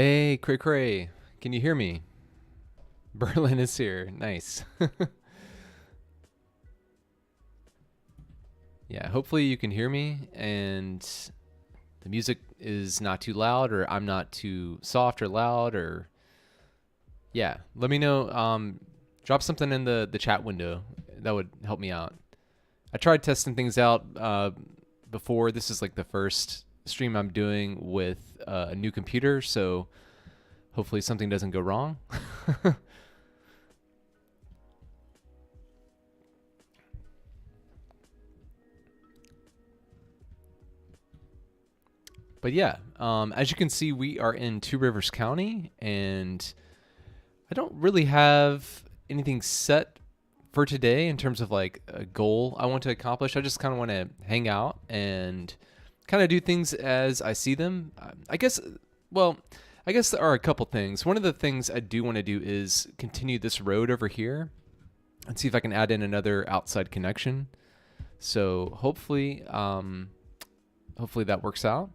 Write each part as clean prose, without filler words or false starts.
Hey, Cray Cray, can you hear me? Berlin is here. Nice. Yeah, hopefully you can hear me and the music is not too loud or I'm not too soft or loud or yeah, let me know. Drop something in the chat window. That would help me out. I tried testing things out before. This is like the first stream I'm doing with a new computer, so hopefully something doesn't go wrong. But yeah, as you can see, we are in Two Rivers County, and I don't really have anything set for today in terms of like a goal I want to accomplish. I just kind of want to hang out and kind of do things as I see them. I guess, well, I guess there are a couple things. One of the things I do want to do is continue this road over here and see if I can add in another outside connection. So hopefully, hopefully that works out.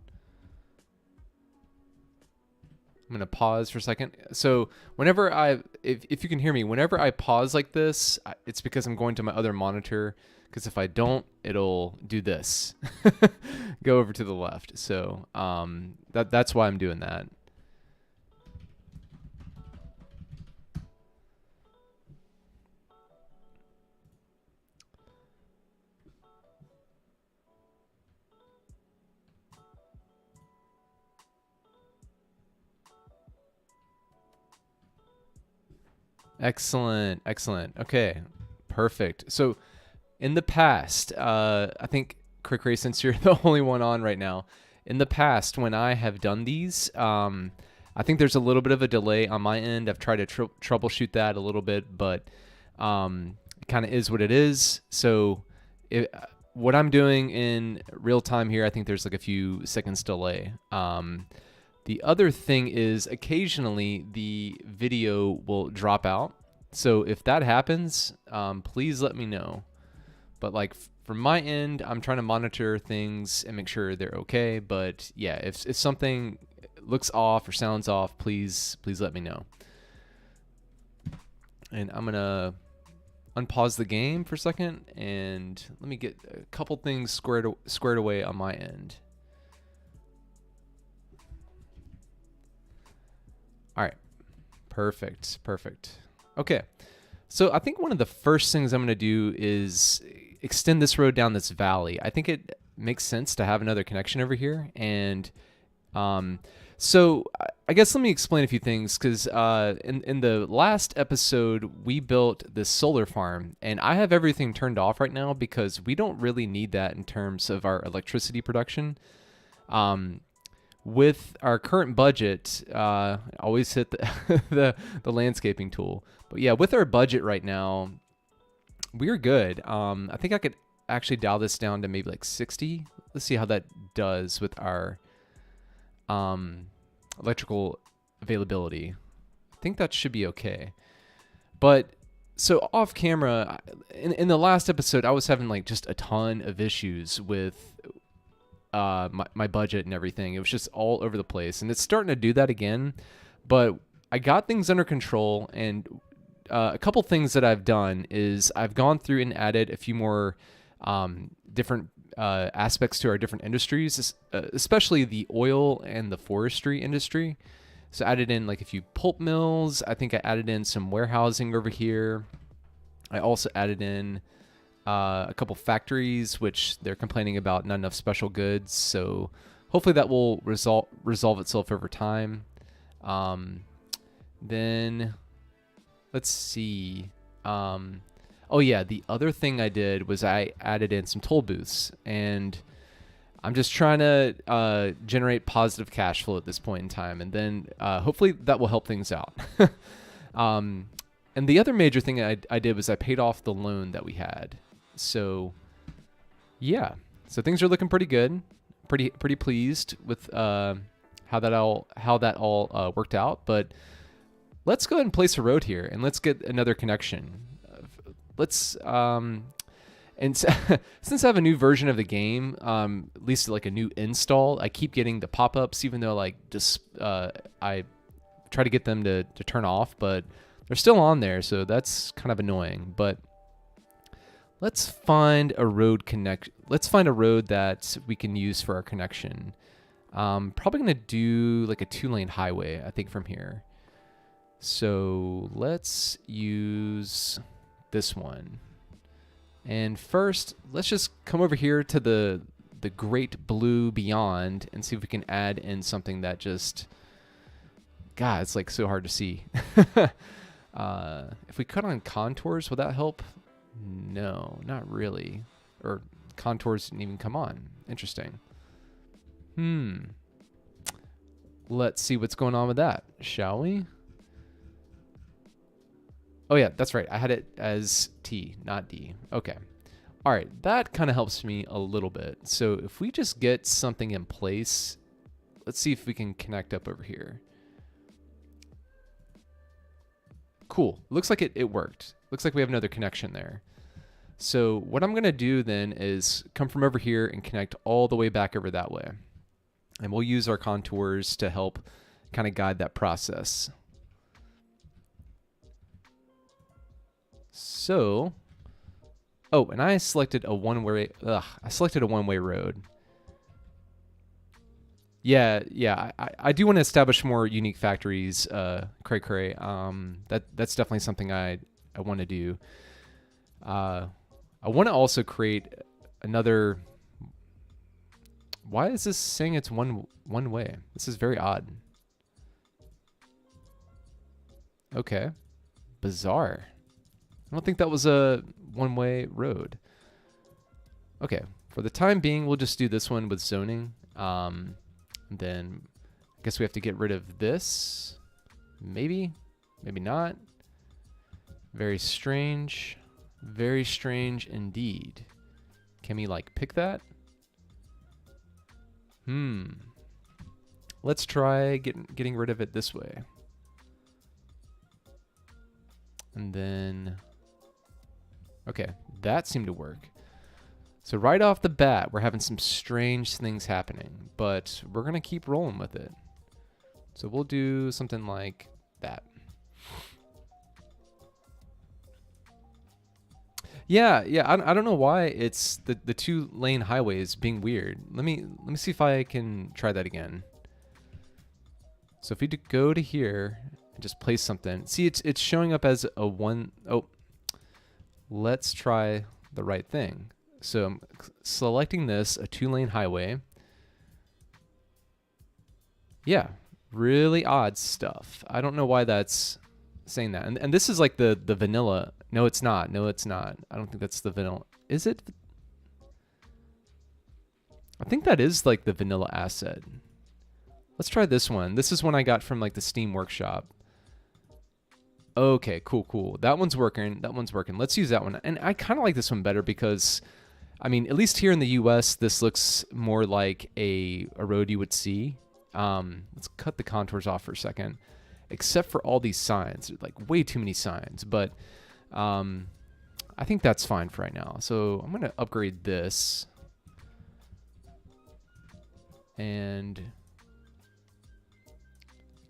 I'm going to pause for a second. So whenever if you can hear me, whenever I pause like this, it's because I'm going to my other monitor. Because if I don't, it'll do this, go over to the left. So that's why I'm doing that. Excellent, excellent. Okay, perfect. So in the past, I think Crick Ray, since you're the only one on right now, in the past when I have done these, I think there's a little bit of a delay on my end. I've tried to troubleshoot that a little bit, but it kind of is what it is. So what I'm doing in real time here, I think there's like a few seconds delay. The other thing is occasionally the video will drop out. So if that happens, please let me know. But like from my end, I'm trying to monitor things and make sure they're okay. But yeah, if something looks off or sounds off, please let me know. And I'm gonna unpause the game for a second and let me get a couple things squared away on my end. All right, perfect. Okay, so I think one of the first things I'm gonna do is extend this road down this valley. I think it makes sense to have another connection over here. And so I guess let me explain a few things because in the last episode, we built this solar farm and I have everything turned off right now because we don't really need that in terms of our electricity production. With our current budget, always hit the landscaping tool. But yeah, with our budget right now, we're good. I think I could actually dial this down to maybe like 60. Let's see how that does with our electrical availability. I think that should be okay. But so off camera, in the last episode, I was having like just a ton of issues with my budget and everything. It was just all over the place, and it's starting to do that again. But I got things under control, and a couple things that I've done is I've gone through and added a few more different aspects to our different industries, especially the oil and the forestry industry. So added in like a few pulp mills. I think I added in some warehousing over here. I also added in a couple factories, which they're complaining about not enough special goods. So hopefully that will resolve itself over time. Then let's see. Oh yeah, the other thing I did was I added in some toll booths, and I'm just trying to generate positive cash flow at this point in time, and then hopefully that will help things out. And the other major thing I did was I paid off the loan that we had. So yeah, so things are looking pretty good. Pretty pleased with how that all worked out. But let's go ahead and place a road here, and let's get another connection. And And since I have a new version of the game, at least like a new install, I keep getting the pop-ups, even though like just I try to get them to turn off, but they're still on there, so that's kind of annoying. But let's find a road Let's find a road that we can use for our connection. Probably gonna do like a 2-lane highway, I think, from here. So let's use this one. And first, let's just come over here to the great blue beyond and see if we can add in something that just, God, it's like so hard to see. If we cut on contours, will that help? No, not really. Or contours didn't even come on. Interesting. Let's see what's going on with that, shall we? Oh yeah, that's right. I had it as T, not D. Okay. All right, that kind of helps me a little bit. So if we just get something in place, let's see if we can connect up over here. Cool. Looks like it worked. Looks like we have another connection there. So what I'm going to do then is come from over here and connect all the way back over that way. And we'll use our contours to help kind of guide that process. So, oh, and I selected a one-way. I selected a one-way road. Yeah. I do want to establish more unique factories, cray. That's definitely something I want to do. I want to also create another. Why is this saying it's one way? This is very odd. Okay, bizarre. I don't think that was a one-way road. Okay, for the time being, we'll just do this one with zoning. Then I guess we have to get rid of this. Maybe not. Very strange. Very strange indeed. Can we like pick that? Let's try getting rid of it this way. And then, okay, that seemed to work. So right off the bat, we're having some strange things happening, but we're going to keep rolling with it. So we'll do something like that. Yeah, I don't know why it's the 2-lane highway is being weird. Let me see if I can try that again. So if we go to here and just place something, see it's showing up as a one. Oh, let's try the right thing. So I'm selecting this, a 2-lane highway. Yeah, really odd stuff. I don't know why that's saying that. And this is like the vanilla. No, it's not. No, it's not. I don't think that's the vanilla. Is it? I think that is like the vanilla asset. Let's try this one. This is one I got from like the Steam Workshop. Okay, cool. That one's working. Let's use that one. And I kind of like this one better because, I mean, at least here in the US, this looks more like a road you would see. Let's cut the contours off for a second. Except for all these signs. Like way too many signs. But I think that's fine for right now. So I'm going to upgrade this. And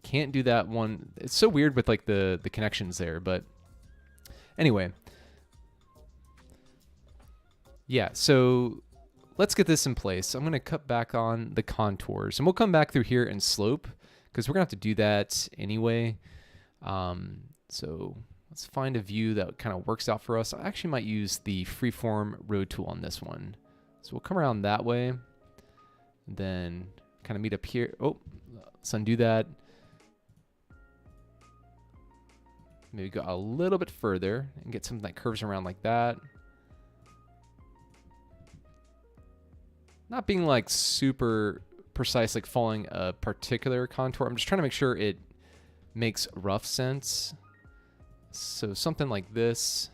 can't do that one. It's so weird with like the connections there, but anyway. Yeah, so let's get this in place. I'm going to cut back on the contours and we'll come back through here and slope because we're going to have to do that anyway. So let's find a view that kind of works out for us. I actually might use the freeform road tool on this one. So we'll come around that way and then kind of meet up here. Oh, let's undo that. Maybe go a little bit further and get something that curves around like that. Not being like super precise, like following a particular contour. I'm just trying to make sure it makes rough sense. So something like this.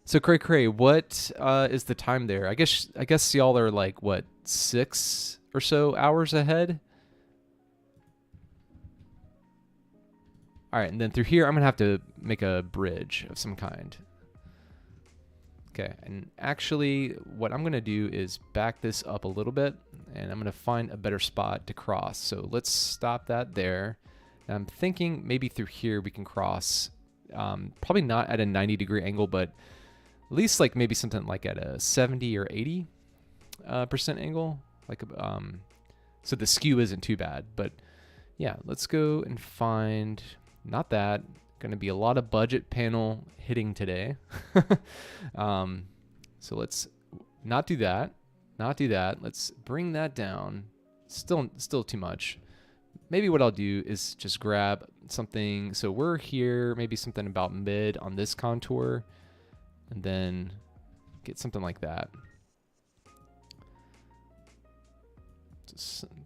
So cray, what is the time there? I guess y'all are like what, 6 or so hours ahead? All right, and then through here, I'm gonna have to make a bridge of some kind. Okay, and actually what I'm gonna do is back this up a little bit, and I'm gonna find a better spot to cross. So let's stop that there. And I'm thinking maybe through here we can cross, probably not at a 90-degree angle, but at least like maybe something like at a 70 or 80 percent angle. Like, so the skew isn't too bad. But yeah, let's go and find, not that, going to be a lot of budget panel hitting today. So let's not do that. Not do that. Let's bring that down. Still too much. Maybe what I'll do is just grab something. So we're here, maybe something about mid on this contour, and then get something like that.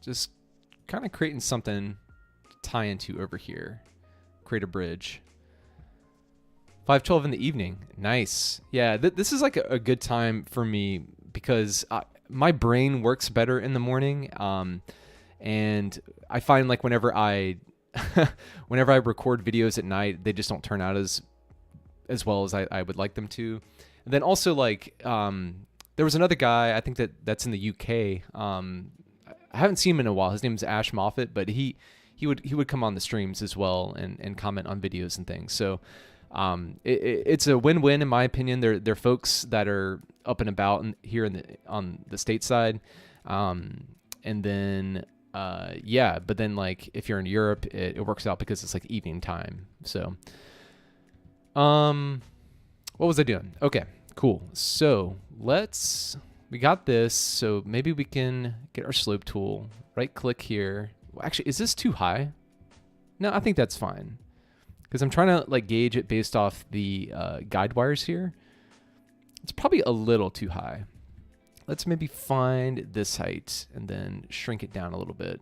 Just kind of creating something to tie into over here. Create a bridge. 5:12 in the evening. Nice. Yeah, this is like a good time for me because my brain works better in the morning. And I find like whenever I record videos at night, they just don't turn out as well as I would like them to. And then also like there was another guy, I think that's in the UK. I haven't seen him in a while. His name's Ash Moffat, but he would come on the streams as well and comment on videos and things. So it's a win-win in my opinion. They're folks that are up and about here on the stateside, and then yeah. But then like if you're in Europe, it works out because it's like evening time. So what was I doing? Okay, cool. So we got this. So maybe we can get our slope tool. Right click here. Well, actually, is this too high? No, I think that's fine. Because I'm trying to like gauge it based off the guide wires here. It's probably a little too high. Let's maybe find this height and then shrink it down a little bit.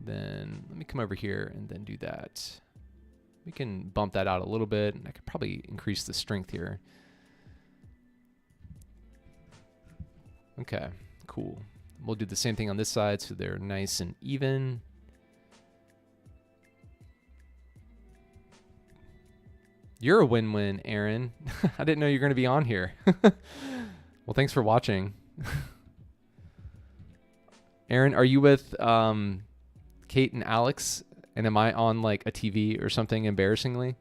Then let me come over here and then do that. We can bump that out a little bit, and I could probably increase the strength here. Okay, cool. We'll do the same thing on this side so they're nice and even. You're a win-win, Aaron. I didn't know you were going to be on here. Well, thanks for watching. Aaron, are you with Kate and Alex? And am I on like a TV or something embarrassingly?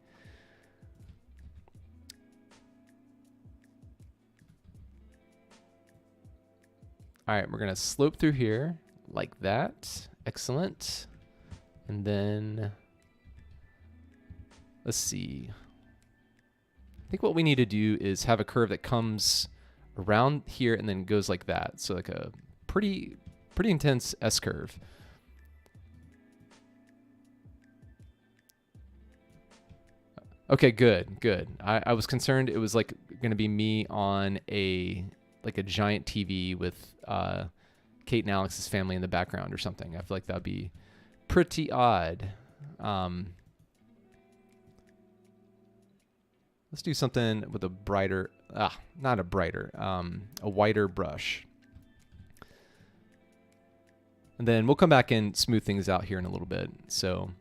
All right, we're going to slope through here like that. Excellent. And then let's see. I think what we need to do is have a curve that comes around here and then goes like that. So like a pretty intense S-curve. Okay, good. I was concerned it was like going to be me on a giant TV with Kate and Alex's family in the background or something. I feel like that would be pretty odd. Let's do something with a brighter, not a brighter, a whiter brush. And then we'll come back and smooth things out here in a little bit. So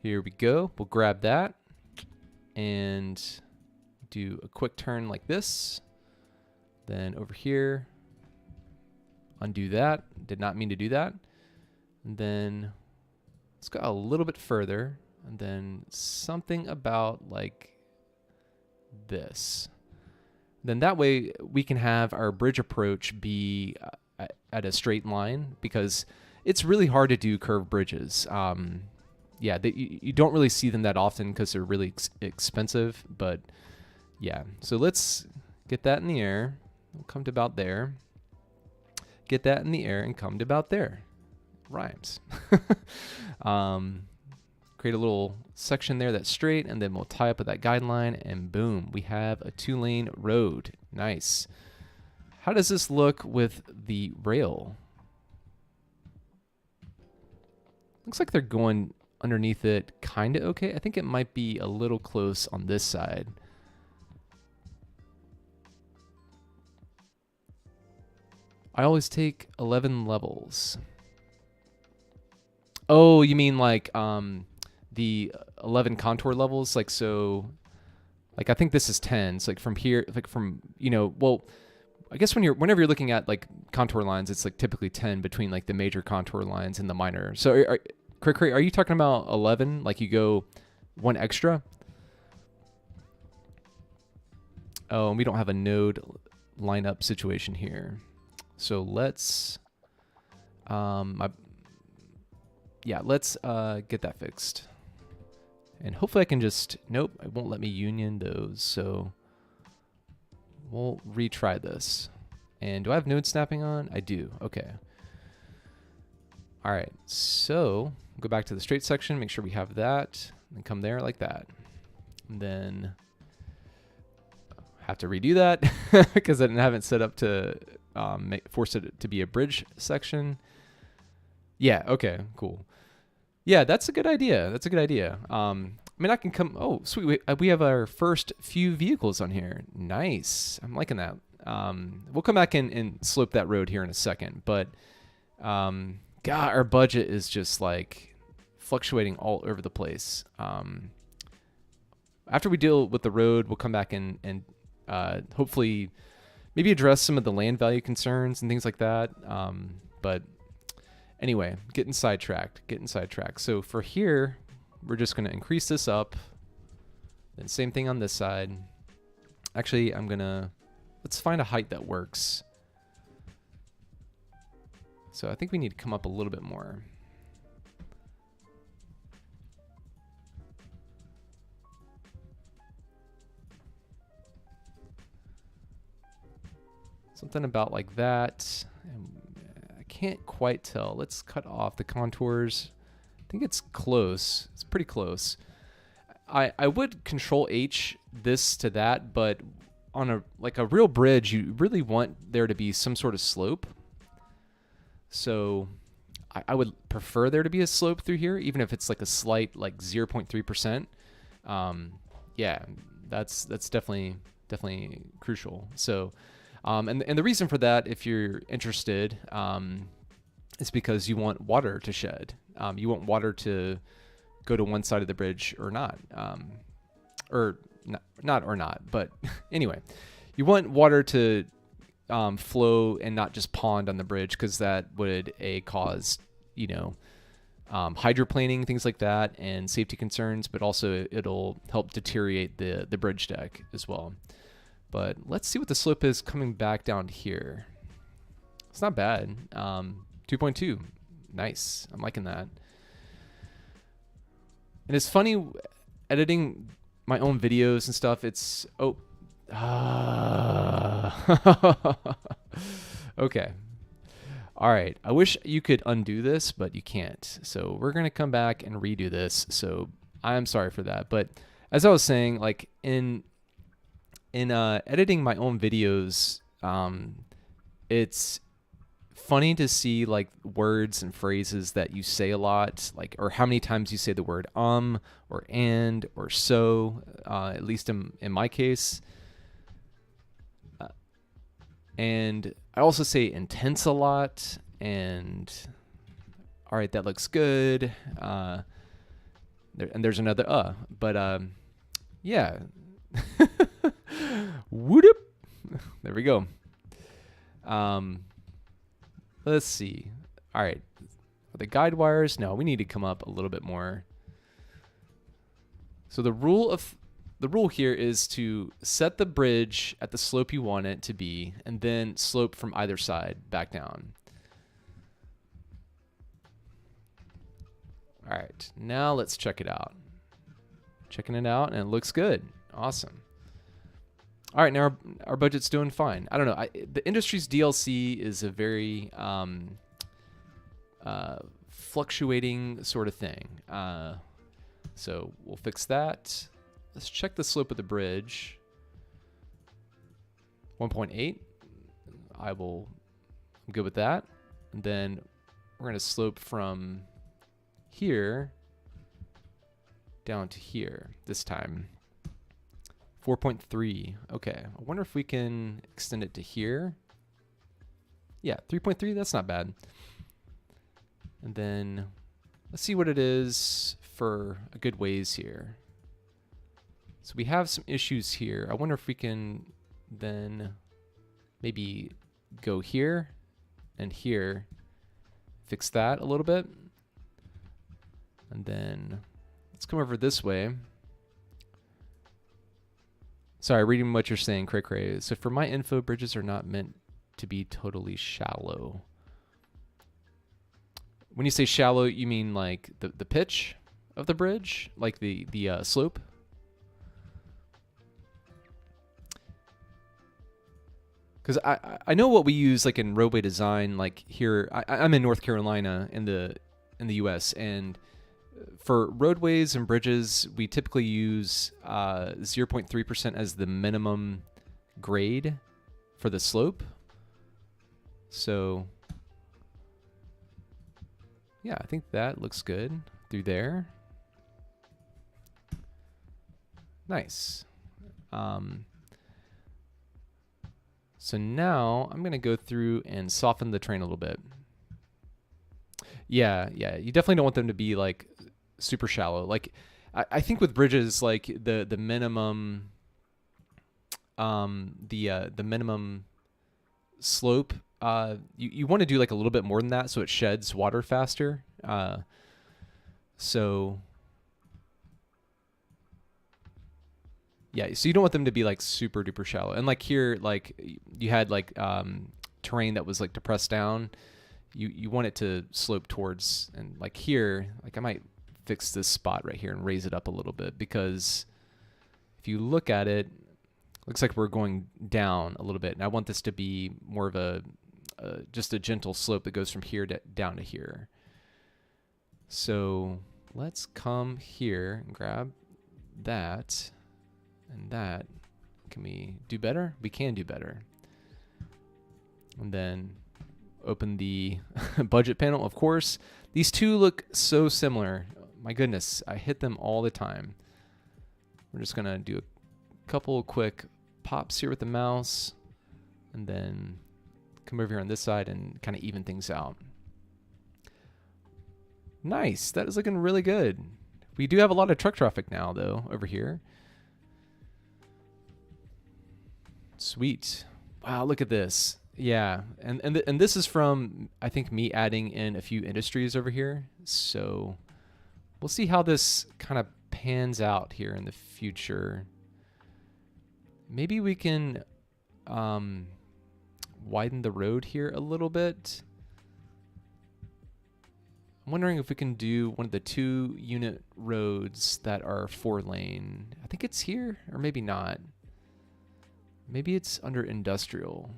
here we go. We'll grab that and do a quick turn like this. Then over here, undo that. Did not mean to do that. And then let's go a little bit further. And then something about like this. Then that way we can have our bridge approach be at a straight line, because it's really hard to do curved bridges. Yeah, you don't really see them that often because they're really expensive, but yeah. So let's get that in the air. We'll come to about there. Get that in the air and come to about there. Rhymes. Create a little section there that's straight, and then we'll tie up with that guideline, and boom, we have a 2-lane road. Nice. How does this look with the rail? Looks like they're going underneath it kind of okay. I think it might be a little close on this side. I always take 11 levels. Oh, you mean like the 11 contour levels. Like, so, like, I think this is 10. So like from here, like from, well, I guess whenever you're looking at like contour lines, it's like typically 10 between like the major contour lines and the minor. So are you talking about 11? Like you go one extra? Oh, and we don't have a node lineup situation here. So let's, let's get that fixed. And hopefully I can just, nope, it won't let me union those. So we'll retry this. And do I have node snapping on? I do. Okay. All right. So go back to the straight section, make sure we have that, and come there like that. And then have to redo that because I haven't set up to force it to be a bridge section. Yeah. Okay. Cool. Yeah, that's a good idea. That's a good idea. I mean, I can come. Oh, sweet. We have our first few vehicles on here. Nice. I'm liking that. We'll come back and slope that road here in a second. But, God, our budget is just like fluctuating all over the place. After we deal with the road, we'll come back and hopefully maybe address some of the land value concerns and things like that. But anyway, getting sidetracked. So for here, we're just going to increase this up. Then same thing on this side. Actually, let's find a height that works. So I think we need to come up a little bit more. Something about like that. I can't quite tell. Let's cut off the contours. I think it's close. It's pretty close. I would Control H this to that, but on a real bridge, you really want there to be some sort of slope. So I would prefer there to be a slope through here, even if it's like a slight like 0.3%. Yeah, that's definitely crucial. So and the reason for that, if you're interested, is because you want water to shed. You want water to go to one side of the bridge or not, or not. But anyway, you want water to flow and not just pond on the bridge, because that would cause hydroplaning, things like that, and safety concerns. But also it'll help deteriorate the bridge deck as well. But let's see what the slope is coming back down here. It's not bad. 2.2. Nice. I'm liking that. And it's funny editing my own videos and stuff. It's okay. All right. I wish you could undo this, but you can't. So we're going to come back and redo this. So I'm sorry for that. But as I was saying, like in editing my own videos, it's funny to see like words and phrases that you say a lot, like, or how many times you say the word or and or so, at least in my case. And I also say intense a lot, and all right, that looks good. There's another but yeah. Whoop. There we go. Let's see. All right. The guide wires. No, we need to come up a little bit more. So the rule here is to set the bridge at the slope you want it to be, and then slope from either side back down. All right. Now let's check it out. Checking it out, and it looks good. Awesome. All right, now our budget's doing fine. I don't know. The industry's DLC is a very fluctuating sort of thing. So we'll fix that. Let's check the slope of the bridge. 1.8. I'm good with that. And then we're going to slope from here down to here this time. 4.3. Okay. I wonder if we can extend it to here. Yeah, 3.3. That's not bad. And then Let's see what it is for a good ways here. So we have some issues here. I wonder if we can then maybe go here and here, fix that a little bit. And then let's come over this way. Sorry, reading what you're saying, Cray Cray. So for my info, bridges are not meant to be totally shallow. When you say shallow, you mean like the pitch of the bridge, like the slope? Because I know what we use like in roadway design, like here I'm in North Carolina in the U.S. and for roadways and bridges we typically use 0.3% as the minimum grade for the slope. So yeah, I think that looks good through there. Nice. So now I'm going to go through and soften the terrain a little bit. Yeah, you definitely don't want them to be like super shallow. Like I think with bridges, like the minimum the minimum slope, you want to do like a little bit more than that so it sheds water faster. So yeah, so you don't want them to be like super duper shallow. And like here, like you had like terrain that was like depressed down. You want it to slope towards, and like here, like I might fix this spot right here and raise it up a little bit, because if you look at it, looks like we're going down a little bit. And I want this to be more of a just a gentle slope that goes from here down to here. So let's come here and grab that. And that, can we do better? We can do better. And then open the budget panel, of course. These two look so similar. My goodness, I hit them all the time. We're just gonna do a couple quick pops here with the mouse, and then come over here on this side and kind of even things out. Nice, that is looking really good. We do have a lot of truck traffic now though, over here. Sweet. Wow, look at this. Yeah, and this is from, I think, me adding in a few industries over here. So we'll see how this kind of pans out here in the future. Maybe we can widen the road here a little bit. I'm wondering if we can do one of the 2-unit roads that are 4-lane. I think it's here, or maybe not. Maybe it's under industrial.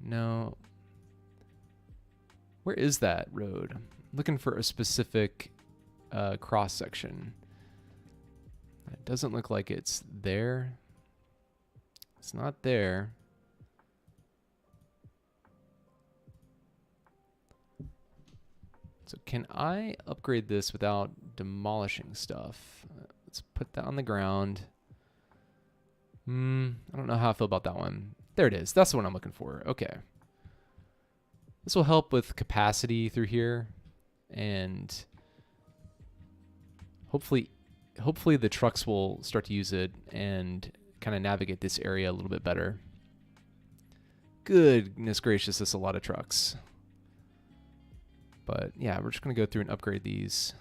No. Where is that road? I'm looking for a specific cross section. It doesn't look like it's there. It's not there. So can I upgrade this without demolishing stuff? Let's put that on the ground. I don't know how I feel about that one. There it is. That's the one I'm looking for. Okay. This will help with capacity through here, and hopefully the trucks will start to use it and kind of navigate this area a little bit better. Goodness gracious, that's a lot of trucks. But yeah, we're just going to go through and upgrade these.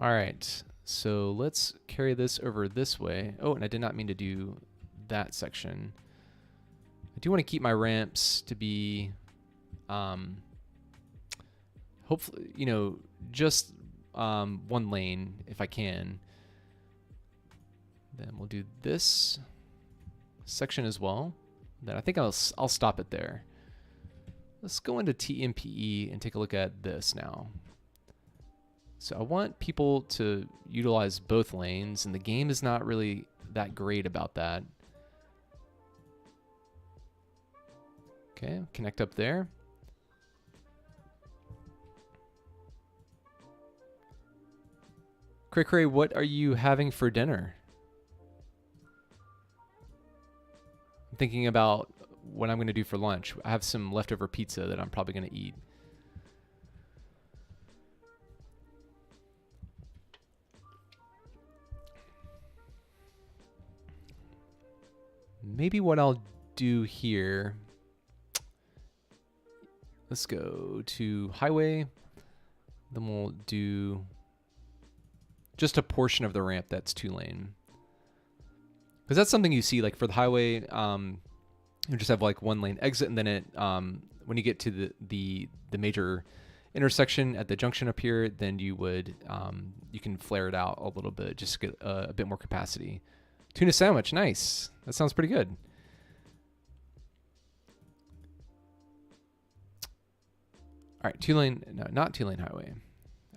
All right, so let's carry this over this way. Oh, and I did not mean to do that section. I do want to keep my ramps to be, hopefully, you know, just 1 lane if I can. Then we'll do this section as well. Then I think I'll stop it there. Let's go into TMPE and take a look at this now. So I want people to utilize both lanes, and the game is not really that great about that. Okay, connect up there. Cray Cray, what are you having for dinner? I'm thinking about what I'm going to do for lunch. I have some leftover pizza that I'm probably going to eat. Maybe what I'll do here, let's go to highway. Then we'll do just a portion of the ramp that's 2-lane. Because that's something you see, like for the highway, you just have like 1-lane exit, and then it when you get to the major intersection at the junction up here, then you would you can flare it out a little bit, just to get a bit more capacity. Tuna sandwich, nice. That sounds pretty good. All right, 2-lane, no, not 2-lane highway.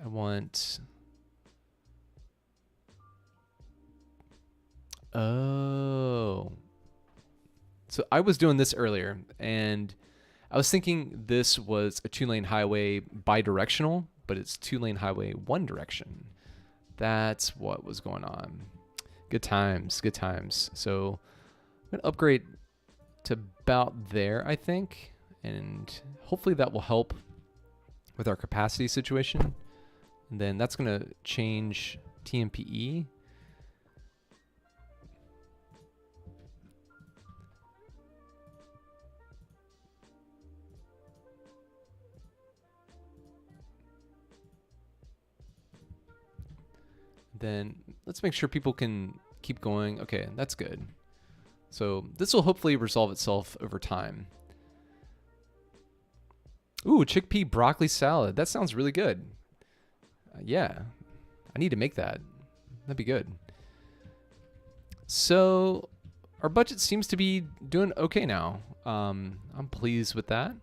I want. Oh. So I was doing this earlier, and I was thinking this was a 2-lane highway bi-directional, but it's 2-lane highway one direction. That's what was going on. Good times, good times. So I'm gonna upgrade to about there, I think, and hopefully that will help with our capacity situation. And then that's gonna change TMPE. Then let's make sure people can keep going. Okay, that's good. So this will hopefully resolve itself over time. Ooh, chickpea broccoli salad. That sounds really good. Yeah, I need to make that. That'd be good. So our budget seems to be doing okay now. I'm pleased with that.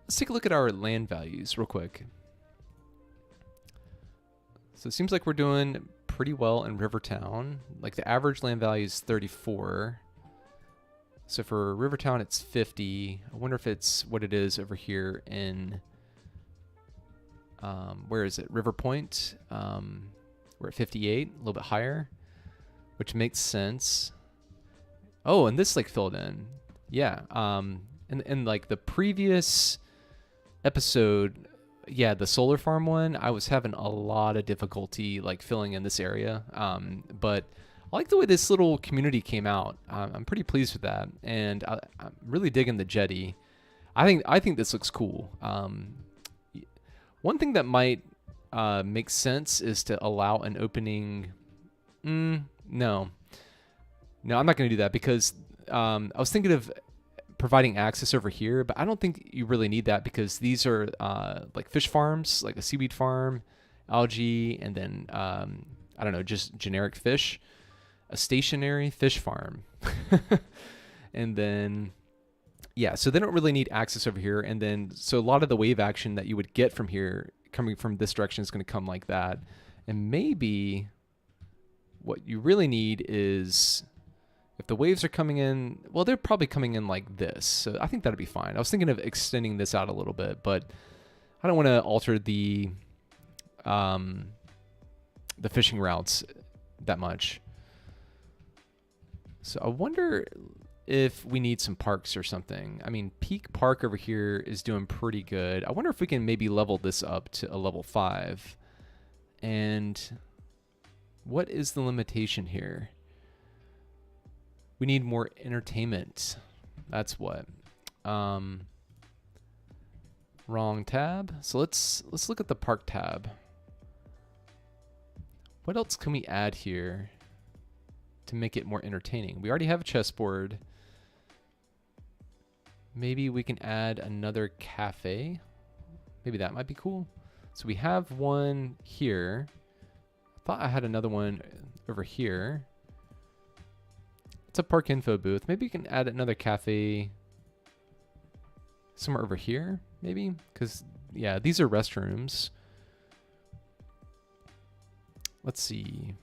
Let's take a look at our land values real quick. So it seems like we're doing pretty well in Rivertown. Like the average land value is 34. So for Rivertown, it's 50. I wonder if it's what it is over here in, where is it? River Point. We're at 58, a little bit higher, which makes sense. Oh, and this like filled in. Yeah. And like the previous episode, yeah, the solar farm one, I was having a lot of difficulty like filling in this area. But I like the way this little community came out. I'm pretty pleased with that, and I'm really digging the jetty. I think this looks cool. One thing that might make sense is to allow an opening. No, I'm not going to do that because I was thinking of providing access over here, but I don't think you really need that because these are like fish farms, like a seaweed farm, algae, and then I don't know, just generic fish, a stationary fish farm. And then yeah, so they don't really need access over here, and then so a lot of the wave action that you would get from here coming from this direction is going to come like that. And maybe what you really need is, if the waves are coming in, well, they're probably coming in like this. So I think that'd be fine. I was thinking of extending this out a little bit, but I don't want to alter the fishing routes that much. So I wonder if we need some parks or something. I mean, Peak Park over here is doing pretty good. I wonder if we can maybe level this up to a level 5. And what is the limitation here? We need more entertainment. That's what. Wrong tab. So let's look at the park tab. What else can we add here to make it more entertaining? We already have a chessboard. Maybe we can add another cafe. Maybe that might be cool. So we have one here. I thought I had another one over here. It's a park info booth. Maybe you can add another cafe somewhere over here, maybe? Because, yeah, these are restrooms. Let's see.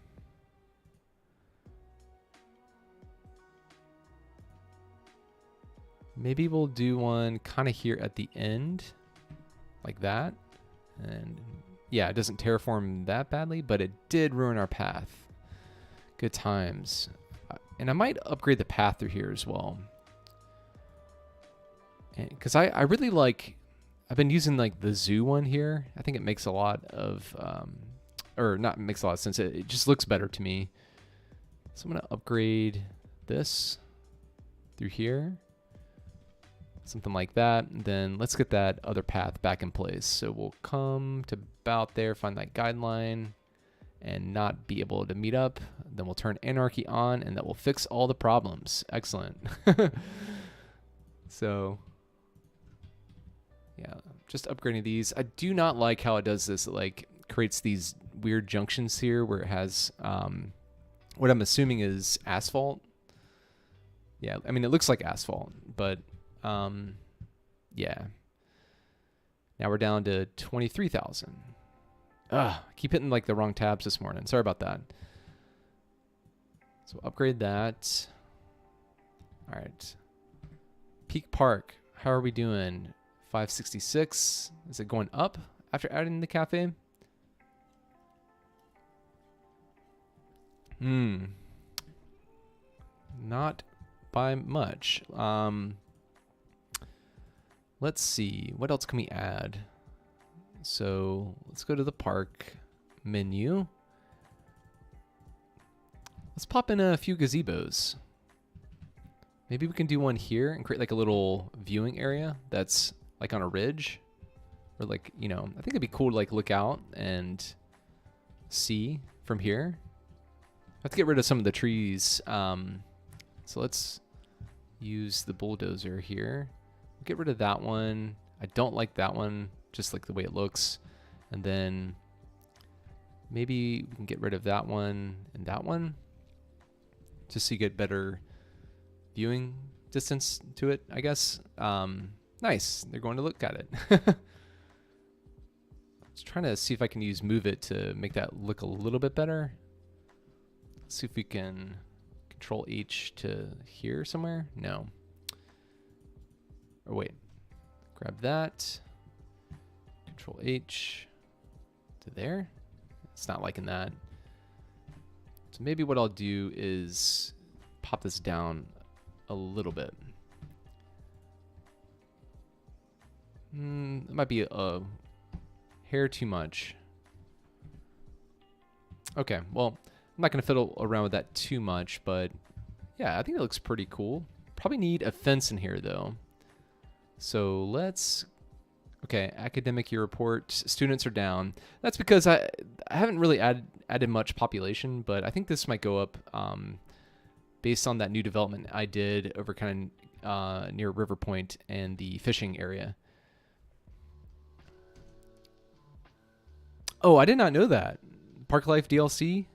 Maybe we'll do one kind of here at the end, like that. And yeah, it doesn't terraform that badly, but it did ruin our path. Good times. And I might upgrade the path through here as well. Because I really like, I've been using like the zoo one here. I think it makes a lot of, or not makes a lot of sense. It just looks better to me. So I'm going to upgrade this through here. Something like that. And then let's get that other path back in place. So we'll come to about there, find that guideline, and not be able to meet up. Then we'll turn anarchy on, and that will fix all the problems. Excellent. So yeah, just upgrading these. I do not like how it does this. It like creates these weird junctions here where it has what I'm assuming is asphalt. Yeah, I mean, it looks like asphalt, but yeah. Now we're down to 23,000. I keep hitting like the wrong tabs this morning. Sorry about that. So upgrade that. All right. Peak Park. How are we doing? 566. Is it going up after adding the cafe? Not by much. Let's see. What else can we add? So let's go to the park menu. Let's pop in a few gazebos. Maybe we can do one here and create like a little viewing area that's like on a ridge. Or like, you know, I think it'd be cool to like look out and see from here. I have to get rid of some of the trees. So let's use the bulldozer here. Get rid of that one. I don't like that one, just like the way it looks. And then maybe we can get rid of that one and that one, just so you get better viewing distance to it, I guess. Nice. They're going to look at it. I was trying to see if I can use Move It to make that look a little bit better. Let's see if we can Control H to here somewhere. No. Or wait. Grab that. Control H to there. It's not liking that. So maybe what I'll do is pop this down a little bit. It might be a hair too much. Okay, well, I'm not going to fiddle around with that too much, but yeah, I think it looks pretty cool. Probably need a fence in here, though. So let's... Okay, academic year report. Students are down. That's because I haven't really added much population, but I think this might go up based on that new development I did over kind of near River Point and the fishing area. Oh, I did not know that. Park Life DLC?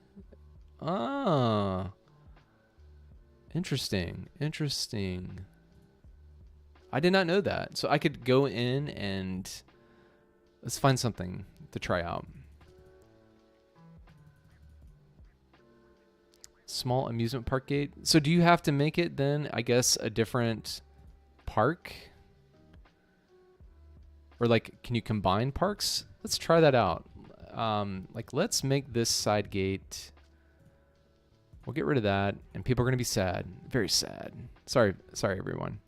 Ah. Interesting. Interesting. I did not know that. So I could go in and let's find something to try out. Small amusement park gate. So do you have to make it then, I guess, a different park? Or like, can you combine parks? Let's try that out. Like, let's make this side gate. We'll get rid of that, and people are going to be sad. Very sad. Sorry, everyone.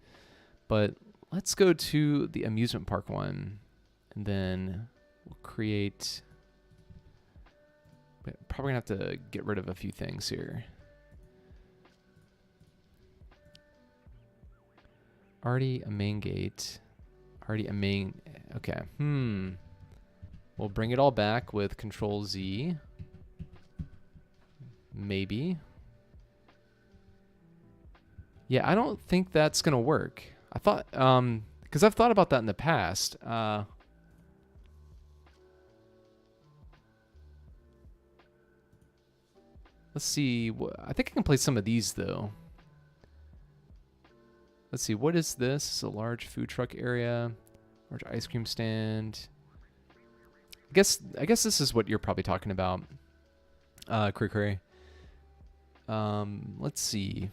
But let's go to the amusement park one, and then we'll create... Probably going to have to get rid of a few things here. Already a main gate. Already a main... Okay. We'll bring it all back with Control Z. Maybe. Yeah, I don't think that's going to work. I thought, because I've thought about that in the past. Let's see. I think I can play some of these, though. Let's see. What is this? It's a large food truck area. Large ice cream stand. I guess this is what you're probably talking about, Cray. Let's see.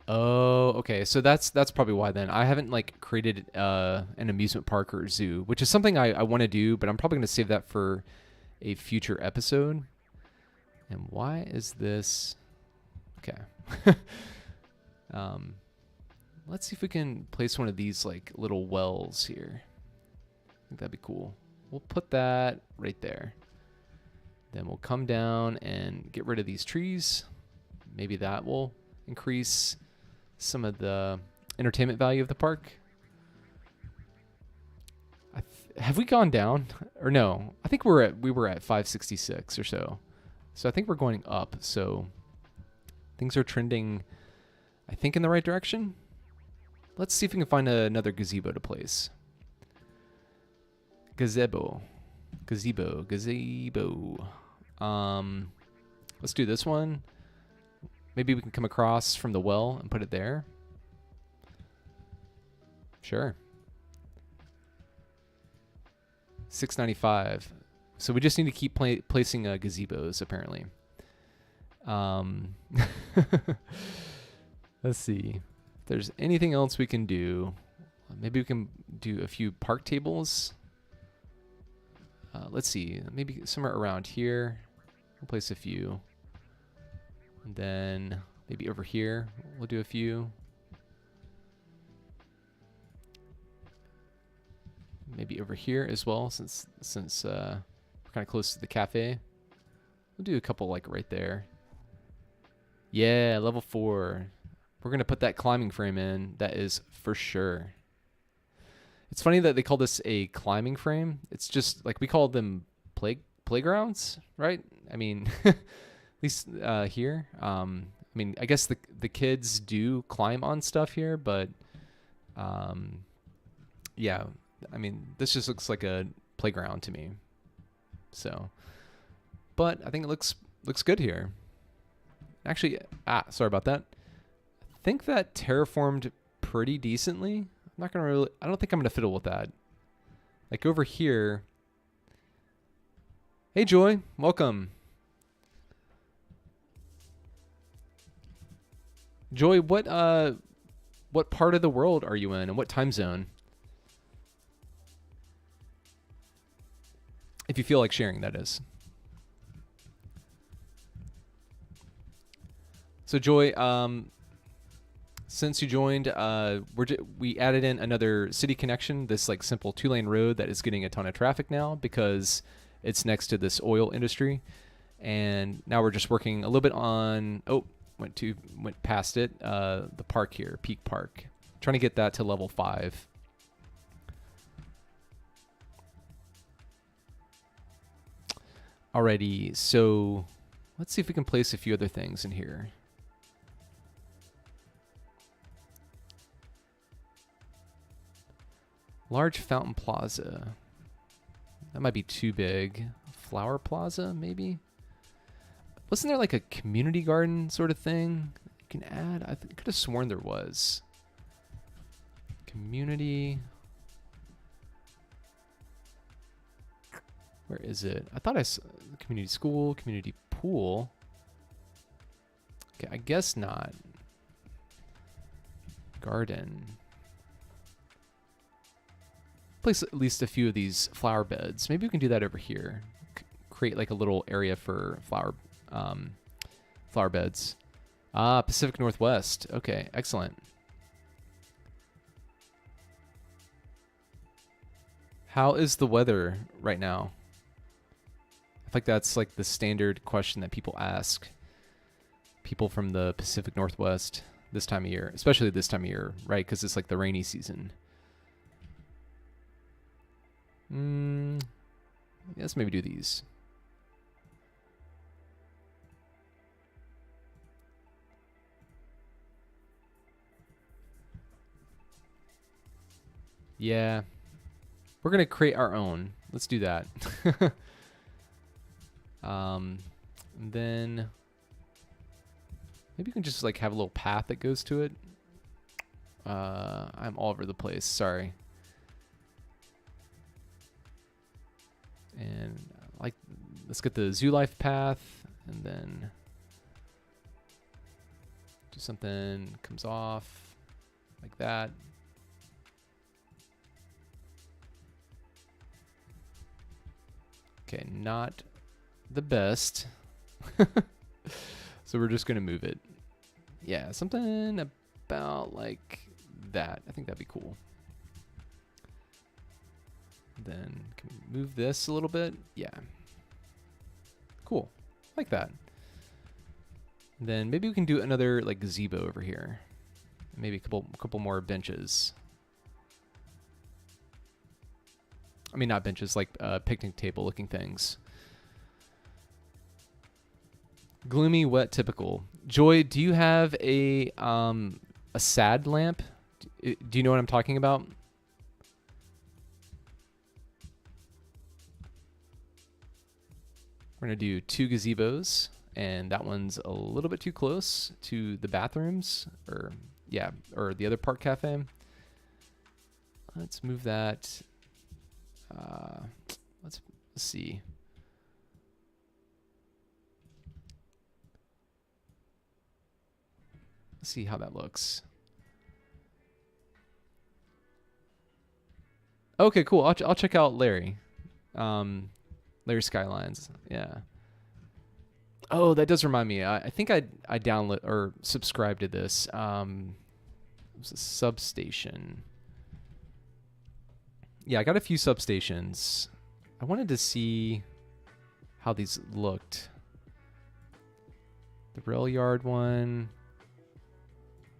Oh, okay. So that's probably why then. I haven't like created an amusement park or zoo, which is something I want to do, but I'm probably gonna save that for a future episode. And why is this okay? um, let's see if we can place one of these like little wells here. I think that'd be cool. We'll put that right there. Then we'll come down and get rid of these trees. Maybe that will increase some of the entertainment value of the park. Have we gone down or no? I think we were at 566 or so. So I think we're going up. So things are trending, I think, in the right direction. Let's see if we can find another gazebo to place. Gazebo. Let's do this one. Maybe we can come across from the well and put it there. Sure. 695. So we just need to keep placing gazebos, apparently. Let's see. If there's anything else we can do. Maybe we can do a few park tables. Let's see. Maybe somewhere around here. We'll place a few. And then maybe over here we'll do a few. Maybe over here as well, since we're kind of close to the cafe. We'll do a couple like right there. Yeah, level 4. We're gonna put that climbing frame in. That is for sure. It's funny that they call this a climbing frame. It's just like we call them playgrounds, right? I mean, at least here. I mean, I guess the kids do climb on stuff here, but yeah. I mean, this just looks like a playground to me. So, but I think it looks good here. Actually, sorry about that. I think that terraformed pretty decently. I'm not gonna really. I don't think I'm gonna fiddle with that. Like over here. Hey, Joy, welcome. Joy, what part of the world are you in, and what time zone? If you feel like sharing, that is. So Joy, since you joined, we added in another city connection, this like simple 2-lane road that is getting a ton of traffic now because it's next to this oil industry. And now we're just working a little bit on, went past it, the park here, Peak Park. Trying to get that to level 5. Alrighty, so let's see if we can place a few other things in here. Large fountain plaza. That might be too big. Flower plaza, maybe? Wasn't there like a community garden sort of thing you can add? I could have sworn there was. Community. Where is it? I thought I saw community school, community pool. Okay, I guess not. Garden. Place at least a few of these flower beds. Maybe we can do that over here. Create like a little area for flower beds. Pacific Northwest. Okay, excellent. How is the weather right now? I think that's like the standard question that people ask people from the Pacific Northwest this time of year, especially this time of year, right? Because it's like the rainy season. Let's maybe do these. Yeah. We're going to create our own. Let's do that. Then maybe you can just like have a little path that goes to it. I'm all over the place. Sorry. And like, let's get the zoo life path and then Do something, comes off like that. Okay, not the best. So we're just going to move it. Yeah, something about like that. I think that'd be cool. Then can we move this a little bit? Yeah. Cool. Like that. Then maybe we can do another like gazebo over here. Maybe a couple more benches. I mean, not benches, like picnic table looking things. Gloomy, wet, typical. Joy, do you have a sad lamp? Do you know what I'm talking about? We're gonna do 2 gazebos, and that one's a little bit too close to the bathrooms, or yeah, or the other park cafe. Let's move that. Let's see. Let's see how that looks. Okay, cool. I'll check out Larry. Larry Skylines. Yeah. Oh, that does remind me. I think I download or subscribed to this. It was a substation. Yeah, I got a few substations. I wanted to see how these looked. The rail yard one.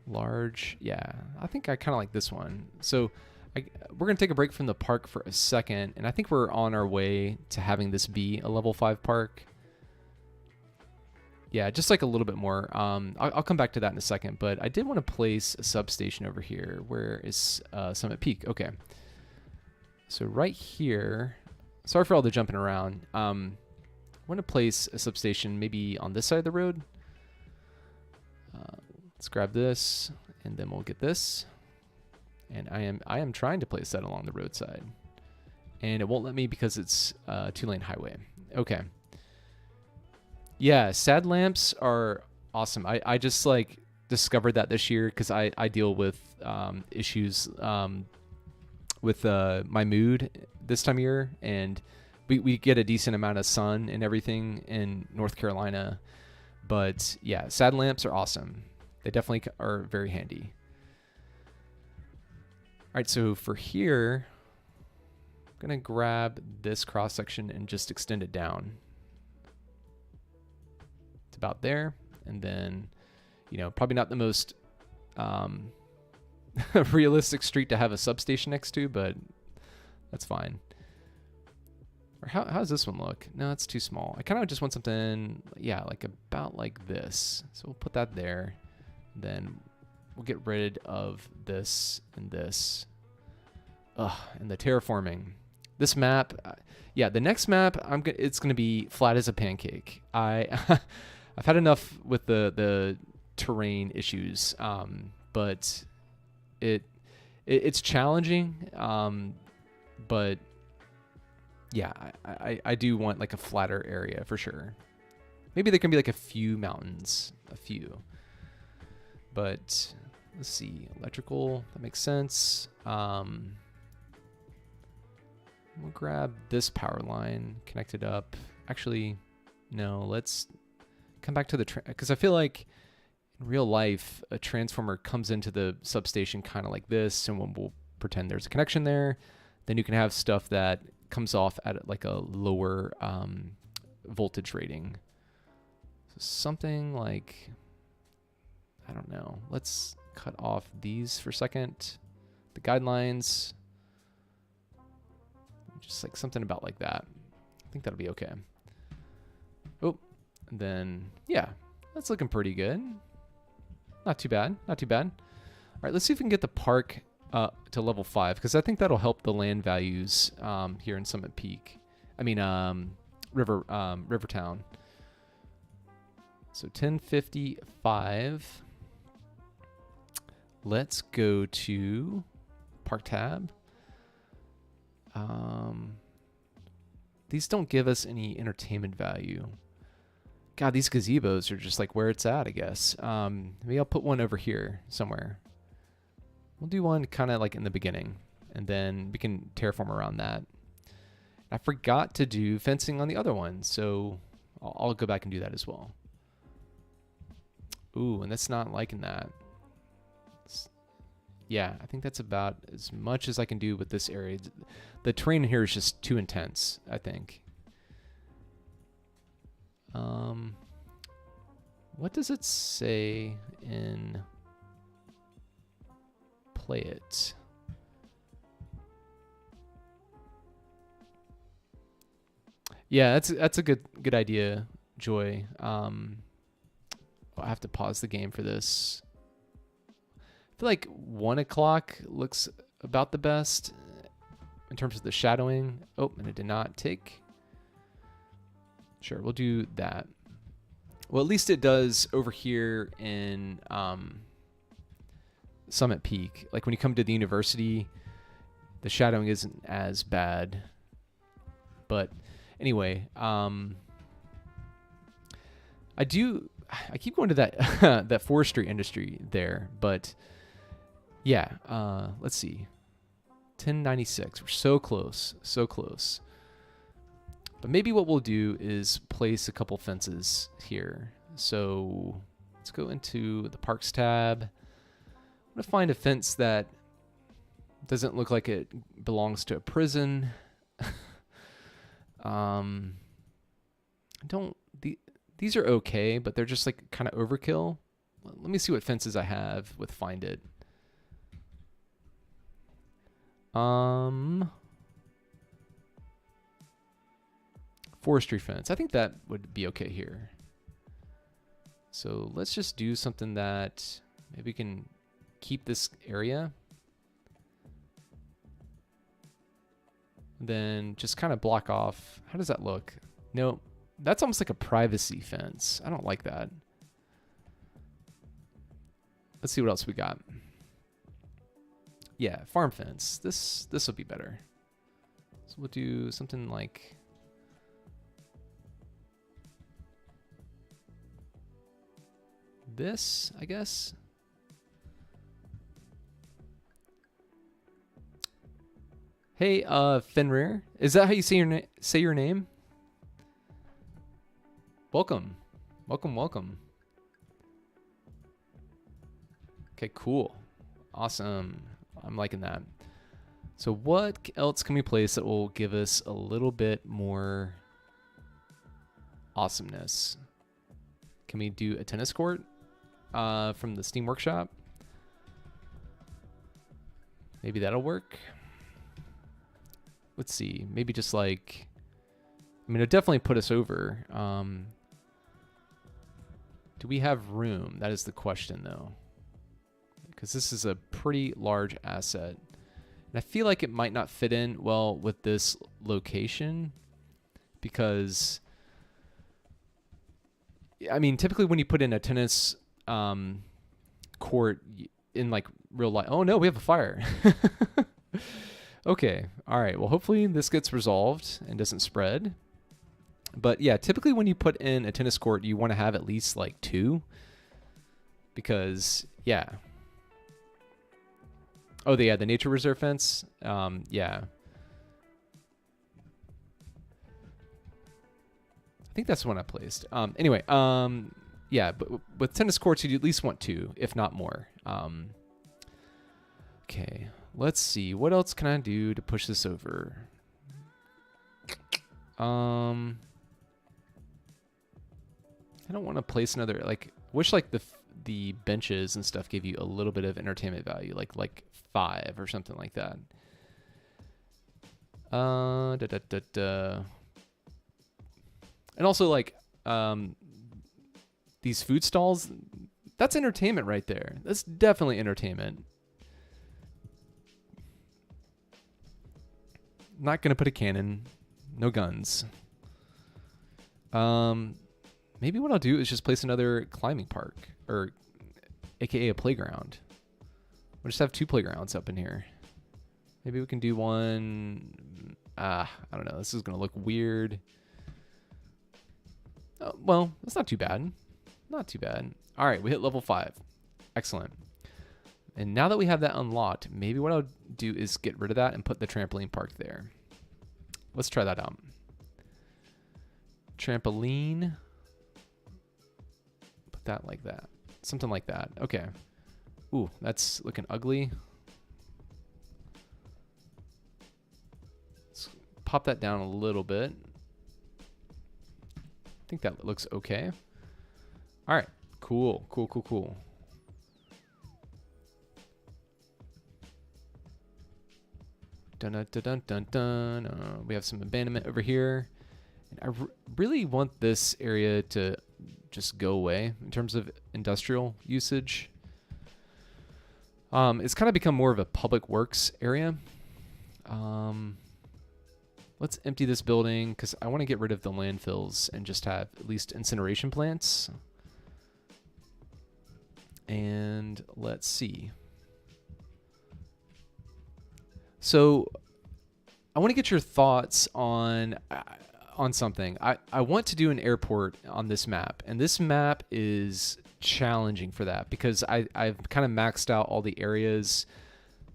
Large. Yeah, I think I kind of like this one. So we're going to take a break from the park for a second, and I think we're on our way to having this be a level 5 park. Yeah, just like a little bit more. I'll come back to that in a second, but I did want to place a substation over here. Where is Summit Peak? Okay. So right here, sorry for all the jumping around. I want to place a substation maybe on this side of the road. Let's grab this, and then we'll get this. And I am trying to place that along the roadside, and it won't let me because it's a 2-lane highway. Okay. Yeah, sad lamps are awesome. I just like discovered that this year because I deal with issues with my mood this time of year, and we get a decent amount of sun and everything in North Carolina. But yeah, sad lamps are awesome. They definitely are very handy. All right, so for here, I'm gonna grab this cross section and just extend it down. It's about there, and then, you know, probably not the most realistic street to have a substation next to, but that's fine. Or how does this one look? No, it's too small. I kind of just want something, yeah, like about like this. So we'll put that there. Then we'll get rid of this and this. And the terraforming. This map, yeah, the next map, it's gonna be flat as a pancake. I've had enough with the terrain issues, but it's challenging. But yeah, I do want like a flatter area for sure. Maybe there can be like a few mountains, but let's see, electrical, that makes sense. We'll grab this power line, connect it up. Actually, no, let's come back to the, because I feel like in real life, a transformer comes into the substation kind of like this, and we'll pretend there's a connection there. Then you can have stuff that comes off at like a lower voltage rating. So something like, I don't know. Let's cut off these for a second. The guidelines. Just like something about like that. I think that'll be okay. Oh, and then, yeah, that's looking pretty good. Not too bad. Not too bad. All right, let's see if we can get the park to level 5, because I think that'll help the land values here in Summit Peak. I mean, Rivertown. So 1055. Let's go to Park tab. These don't give us any entertainment value. God, these gazebos are just like where it's at, I guess. Maybe I'll put one over here somewhere. We'll do one kind of like in the beginning, and then we can terraform around that. I forgot to do fencing on the other one, so I'll go back and do that as well. Ooh, and that's not liking that. Yeah, I think that's about as much as I can do with this area. The terrain here is just too intense, I think. What does it say in play it? Yeah, that's a good idea, Joy. I'll have to pause the game for this. I feel like 1 o'clock looks about the best in terms of the shadowing. Oh, and it did not take. Sure, we'll do that. Well, at least it does over here in Summit Peak. Like when you come to the university, the shadowing isn't as bad. But anyway, I keep going to that that forestry industry there, but yeah, let's see. 1096. We're so close, so close. But maybe what we'll do is place a couple fences here. So let's go into the Parks tab. I'm going to find a fence that doesn't look like it belongs to a prison. These are okay, but they're just like kind of overkill. Let me see what fences I have with Find It. Forestry fence. I think that would be okay here. So let's just do something that maybe we can keep this area. Then just kind of block off. How does that look? No, that's almost like a privacy fence. I don't like that. Let's see what else we got. Yeah, farm fence. This will be better. So we'll do something like this, I guess. Hey, Fenrir. Is that how you say your name? Welcome. Welcome. Okay, cool. Awesome. I'm liking that. So what else can we place that will give us a little bit more awesomeness? Can we do a tennis court from the Steam Workshop? Maybe that'll work. Let's see. Maybe just like, I mean, it'll definitely put us over. Do we have room? That is the question, though. Because this is a pretty large asset. And I feel like it might not fit in well with this location. Because, I mean, typically when you put in a tennis court in like real life. Oh, no, we have a fire. Okay. All right. Well, hopefully this gets resolved and doesn't spread. But yeah, typically when you put in a tennis court, you want to have at least like 2. Because, yeah. Oh, the nature reserve fence. Yeah. I think that's the one I placed. Anyway, yeah, but with tennis courts, you'd at least want 2, if not more. Okay. Let's see. What else can I do to push this over? I don't want to place another, like, wish like the benches and stuff gave you a little bit of entertainment value, like 5 or something like that. And also like these food stalls, that's entertainment right there. That's definitely entertainment. Not gonna put a cannon, no guns. Maybe what I'll do is just place another climbing park, or aka a playground. We'll just have 2 playgrounds up in here. Maybe we can do one. I don't know. This is gonna look weird. Well, that's not too bad. Not too bad. All right, we hit level 5. Excellent. And now that we have that unlocked, maybe what I'll do is get rid of that and put the trampoline park there. Let's try that out. Trampoline. Put that like that. Something like that. Okay. Ooh, that's looking ugly. Let's pop that down a little bit. I think that looks okay. All right. Cool. Cool, cool, cool. Dun dun dun dun dun. We have some abandonment over here. And I really want this area to just go away in terms of industrial usage. It's kind of become more of a public works area. Let's empty this building because I want to get rid of the landfills and just have at least incineration plants. And let's see. So I want to get your thoughts on something. I want to do an airport on this map, and this map is challenging for that because I've kind of maxed out all the areas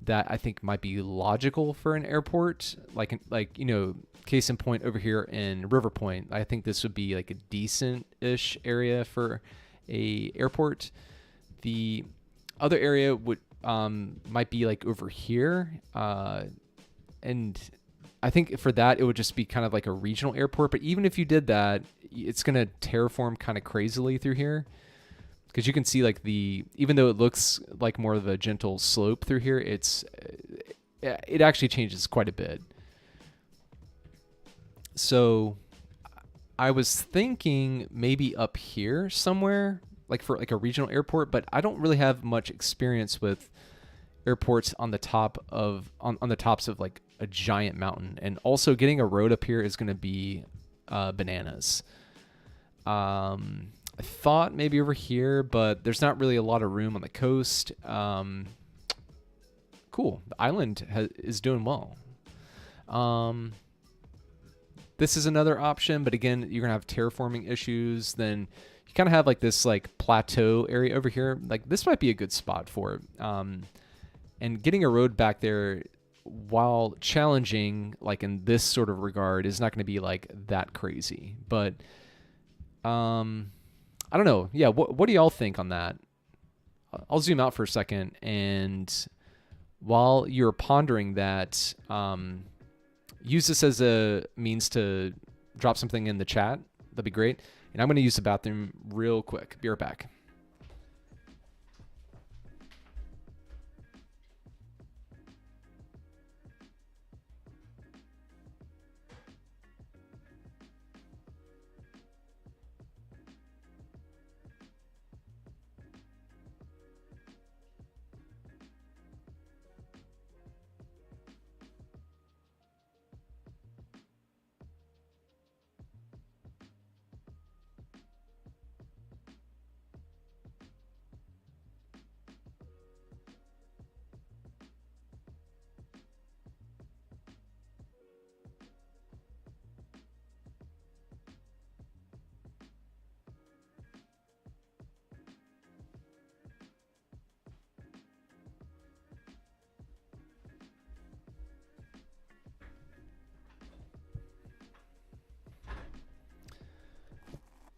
that I think might be logical for an airport. Like you know, case in point over here in River Point, I think this would be like a decent-ish area for a airport. The other area would might be like over here, and I think for that it would just be kind of like a regional airport. But even if you did that, it's gonna terraform kind of crazily through here, because you can see like even though it looks like more of a gentle slope through here, it actually changes quite a bit. So I was thinking maybe up here somewhere, like for like a regional airport, but I don't really have much experience with airports on the tops of like a giant mountain, and also getting a road up here is going to be bananas. I thought maybe over here, but there's not really a lot of room on the coast. Cool, the island is doing well. This is another option, but again, you're gonna have terraforming issues. Then you kind of have like this like plateau area over here. Like this might be a good spot for it. And getting a road back there, while challenging, like in this sort of regard, is not going to be like that crazy. But I don't know. Yeah, what do y'all think on that? I'll zoom out for a second, and while you're pondering that, use this as a means to drop something in the chat. That'd be great. And I'm going to use the bathroom real quick. Be right back.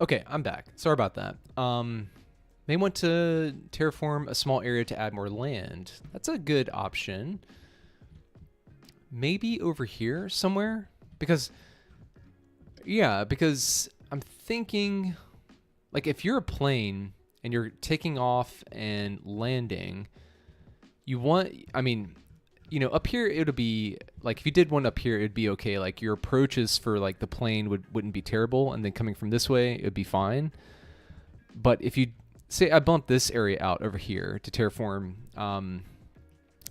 Okay, I'm back. Sorry about that. May want to terraform a small area to add more land. That's a good option. Maybe over here somewhere? Because I'm thinking, like, if you're a plane and you're taking off and landing, up here it would be like, if you did one up here, it'd be okay. Like your approaches for like the plane wouldn't be terrible, and then coming from this way, it'd be fine. But if you say I bump this area out over here to terraform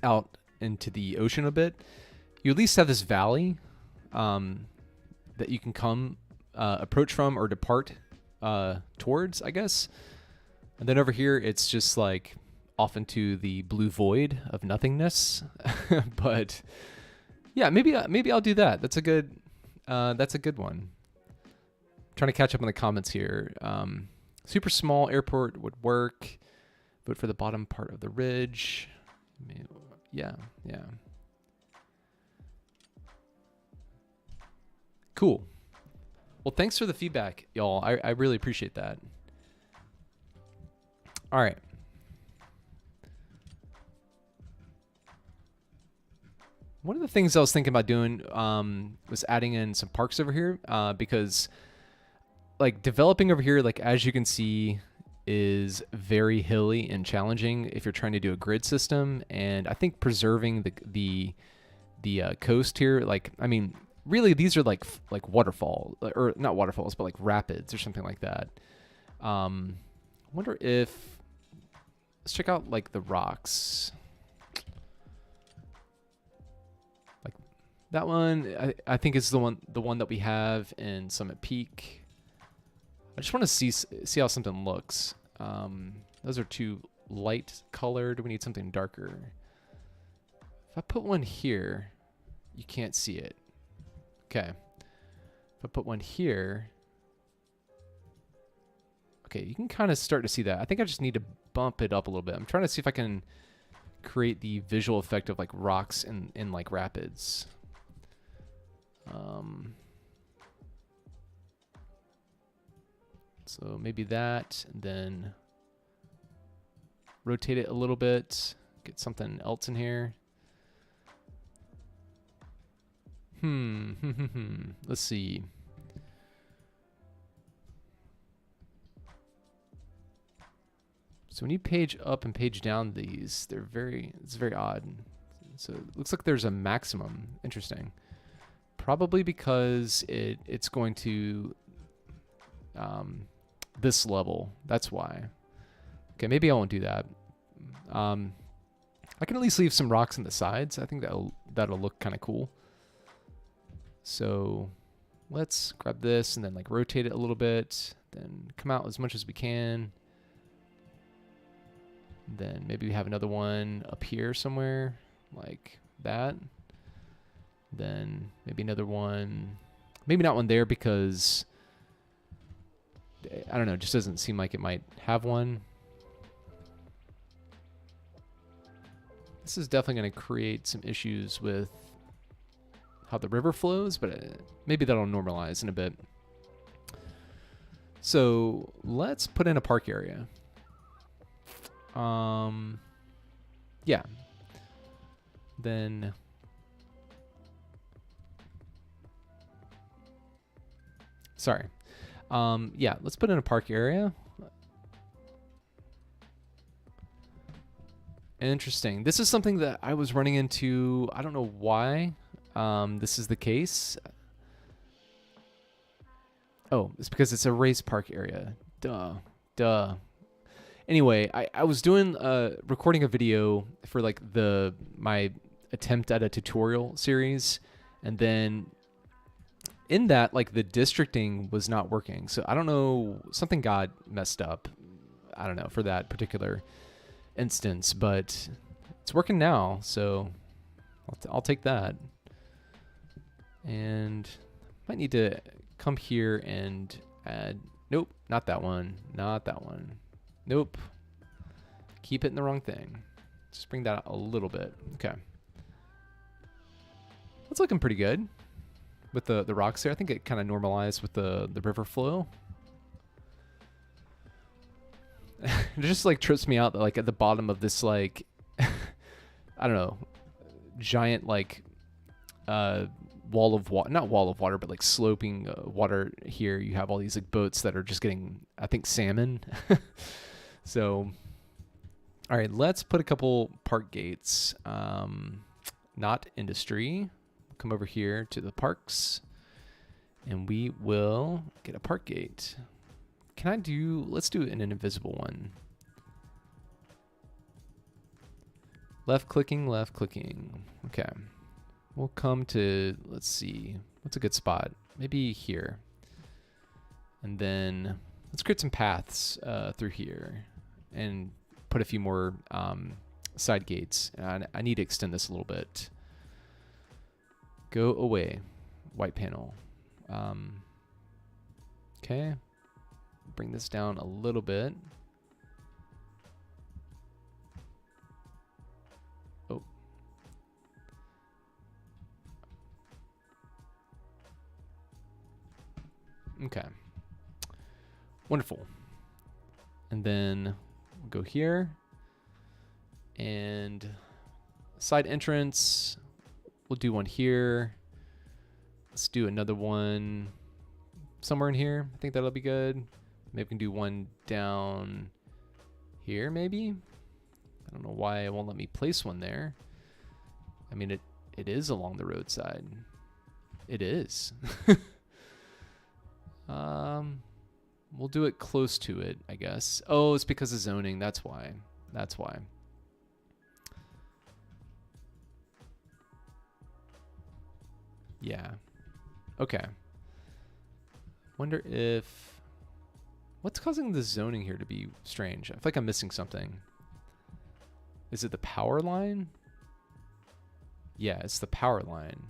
out into the ocean a bit, you at least have this valley that you can come approach from or depart towards, I guess. And then over here, it's just like off into the blue void of nothingness. But yeah, maybe I'll do that. That's a good one. I'm Trying to catch up on the comments here. Super small airport would work. Vote for the bottom part of the ridge. Yeah. Cool. Well, thanks for the feedback, y'all. I really appreciate that. All right. One of the things I was thinking about doing was adding in some parks over here because like developing over here, like as you can see, is very hilly and challenging if you're trying to do a grid system. And I think preserving the coast here, like, I mean, really these are like waterfall, or not waterfalls, but like rapids or something like that. Wonder if, let's check out like the rocks. Like that one, I think is the one that we have in Summit Peak. I just want to see how something looks. Those are too light colored. We need something darker. If I put one here, you can't see it. Okay. If I put one here, okay, you can kind of start to see that. I think I just need to bump it up a little bit. I'm trying to see if I can create the visual effect of like rocks in like rapids. So maybe that, and then rotate it a little bit, get something else in here. Let's see. So when you page up and page down these, it's very odd. So it looks like there's a maximum. Interesting. Probably because it's going to this level. That's why. Okay, maybe I won't do that. I can at least leave some rocks on the sides. I think that'll look kind of cool. So let's grab this and then like rotate it a little bit, then come out as much as we can. Then maybe we have another one up here somewhere like that. Then maybe another one, maybe not one there because I don't know, it just doesn't seem like it might have one. This is definitely going to create some issues with how the river flows, but maybe that'll normalize in a bit. So let's put in a park area. Yeah. Then sorry. Yeah, let's put in a park area. Interesting. This is something that I was running into. I don't know why this is the case. Oh, it's because it's a race park area. Duh. Anyway, I was doing recording a video for like my attempt at a tutorial series, and then in that, like the districting was not working. So I don't know, something got messed up. I don't know for that particular instance, but it's working now. So I'll take that. And might need to come here and add, nope, not that one. Nope. Keep hitting the wrong thing. Just bring that out a little bit. Okay. That's looking pretty good. With the rocks there, I think it kind of normalized with the river flow. It just like trips me out that like at the bottom of this like I don't know, giant like wall of water, not wall of water, but like sloping water here. You have all these like boats that are just getting, I think, salmon. So, all right, let's put a couple park gates. Not industry. Come over here to the parks and we will get a park gate. Let's do an invisible one. Left clicking. Okay. We'll come to, let's see, what's a good spot? Maybe here. And then let's create some paths through here and put a few more side gates. I need to extend this a little bit. Go away, white panel. Okay. Bring this down a little bit. Oh. Okay. Wonderful. And then we'll go here. And side entrance, we'll do one here. Let's do another one somewhere in here. I think that'll be good. Maybe we can do one down here, maybe. I don't know why it won't let me place one there. I mean, it is along the roadside. It is. We'll do it close to it, I guess. Oh, it's because of zoning. That's why. That's why. Yeah. Okay. Wonder if... What's causing the zoning here to be strange? I feel like I'm missing something. Is it the power line? Yeah, it's the power line.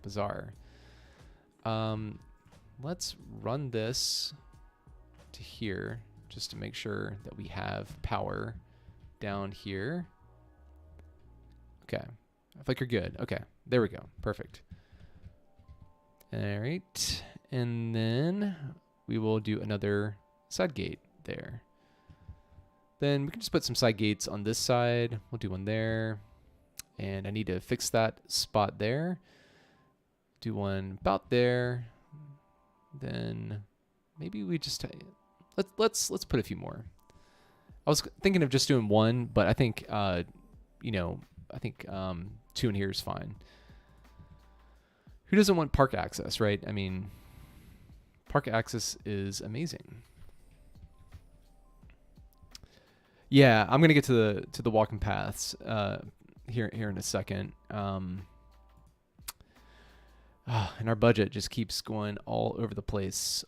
Bizarre. Let's run this to here just to make sure that we have power down here. Okay. I feel like you're good. Okay. There we go. Perfect. All right. And then we will do another side gate there. Then we can just put some side gates on this side. We'll do one there. And I need to fix that spot there. Do one about there. Then maybe we just let's put a few more. I was thinking of just doing one, but I think two in here is fine. Who doesn't want park access, right? I mean, park access is amazing. Yeah, I'm gonna get to the walking paths here in a second. And our budget just keeps going all over the place,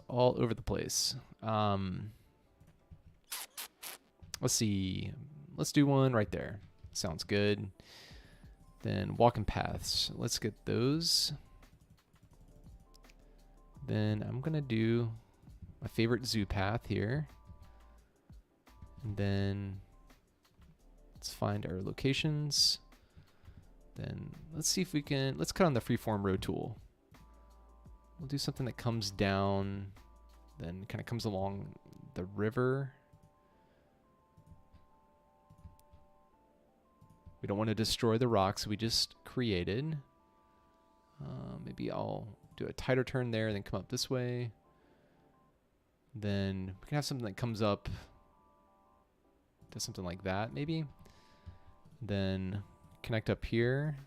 Let's see. Let's do one right there. Sounds good. Then walking paths. Let's get those. Then I'm going to do my favorite zoo path here. And then let's find our locations. Then let's see if we can, let's cut on the freeform road tool. We'll do something that comes down, then kind of comes along the river. We don't want to destroy the rocks we just created. Maybe I'll do a tighter turn there, then come up this way. Then we can have something that comes up, does something like that maybe. Then connect up here.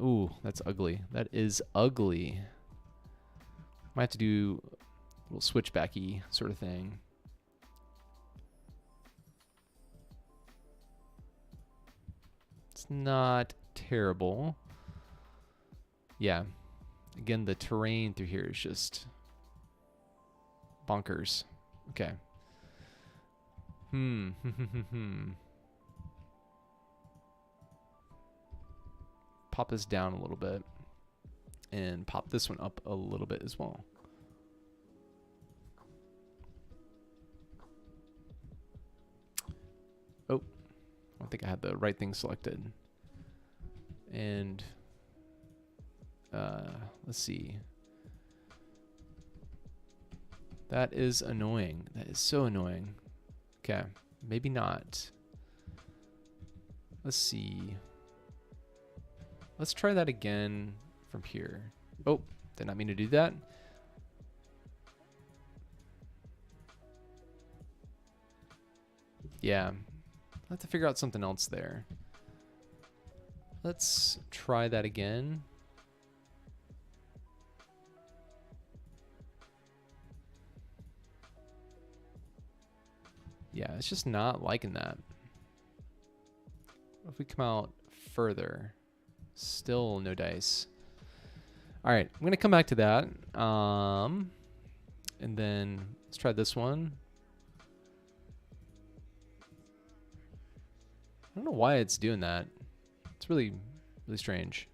Ooh, that's ugly. That is ugly. Might have to do a little switchbacky sort of thing. It's not terrible. Yeah. Again, the terrain through here is just bonkers. Okay. Pop this down a little bit and pop this one up a little bit as well. Oh, I don't think I had the right thing selected. And let's see. That is annoying. That is so annoying. Okay, maybe not. Let's see. Let's try that again from here. Oh, did not mean to do that. Yeah, I'll have to figure out something else there. Let's try that again. Yeah, it's just not liking that. If we come out further, still no dice. All right, I'm gonna come back to that. And then let's try this one. I don't know why it's doing that. It's really, really strange.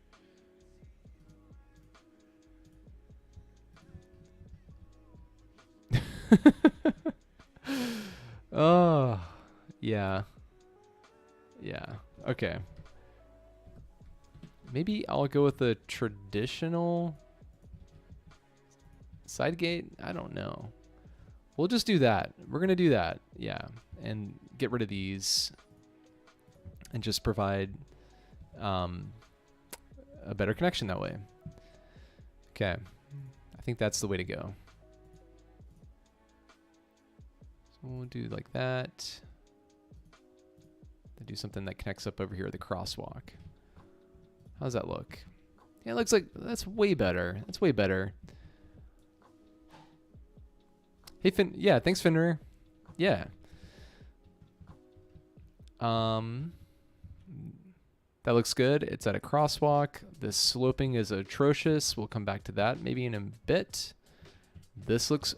Oh, yeah. Yeah. Okay. Maybe I'll go with the traditional side gate. I don't know. We'll just do that. We're going to do that. Yeah. And get rid of these and just provide a better connection that way. Okay. I think that's the way to go. So we'll do like that. Then do something that connects up over here with the crosswalk. How does that look? Yeah, it looks like that's way better. That's way better. Hey, Finn. Yeah, thanks, Fenrir. Yeah. That looks good. It's at a crosswalk. The sloping is atrocious. We'll come back to that maybe in a bit. This looks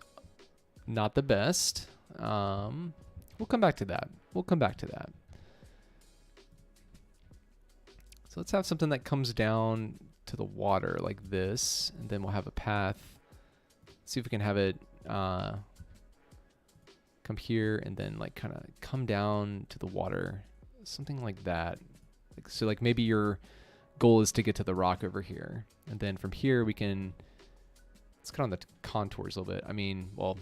not the best. We'll come back to that. We'll come back to that. So let's have something that comes down to the water like this, and then we'll have a path. See if we can have it come here and then like kind of come down to the water, something like that. So like maybe your goal is to get to the rock over here, and then from here we can, let's cut on the contours a little bit. I mean, well,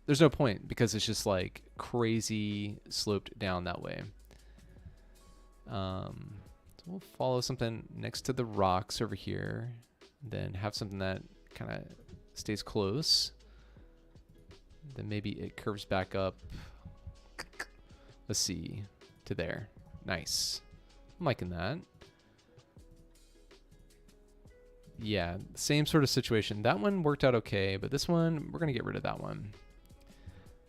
there's no point because it's just like crazy sloped down that way. So we'll follow something next to the rocks over here, then have something that kind of stays close. Then maybe it curves back up. Let's see, to there. Nice. I'm liking that. Yeah, same sort of situation. That one worked out okay, but this one, we're going to get rid of that one.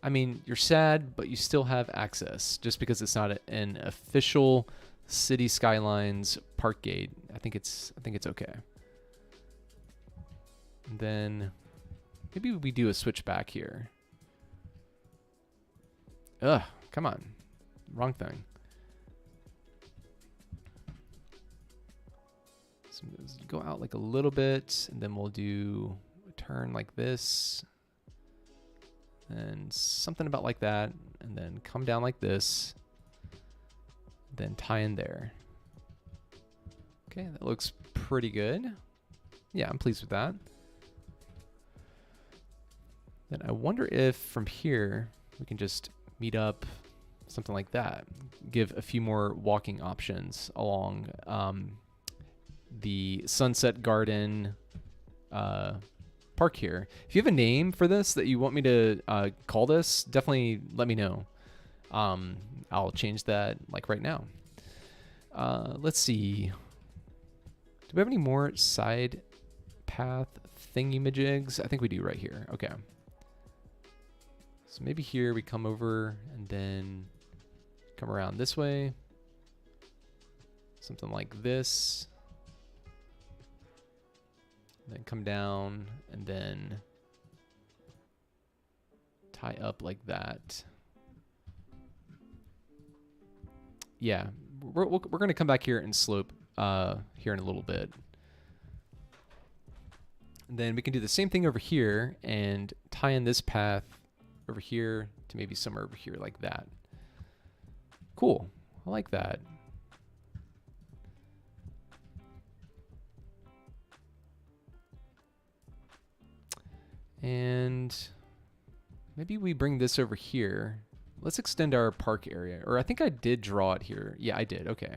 I mean, you're sad, but you still have access just because it's not an official City Skylines park gate. I think it's okay. And then maybe we do a switch back here. Ugh, come on. Wrong thing. So go out like a little bit, and then we'll do a turn like this. And something about like that, and then come down like this, then tie in there. Okay, that looks pretty good. Yeah, I'm pleased with that. Then I wonder if from here we can just meet up, something like that. Give a few more walking options along the Sunset Garden park here. If you have a name for this that you want me to call this, definitely let me know. I'll change that like right now. Let's see. Do we have any more side path thingy-majigs? I think we do right here. Okay. So maybe here we come over and then come around this way. Something like this. Then come down and then tie up like that. Yeah, we're going to come back here and slope here in a little bit. And then we can do the same thing over here and tie in this path over here to maybe somewhere over here like that. Cool. I like that. And maybe we bring this over here. Let's extend our park area. Or I think I did draw it here. Yeah, I did. Okay.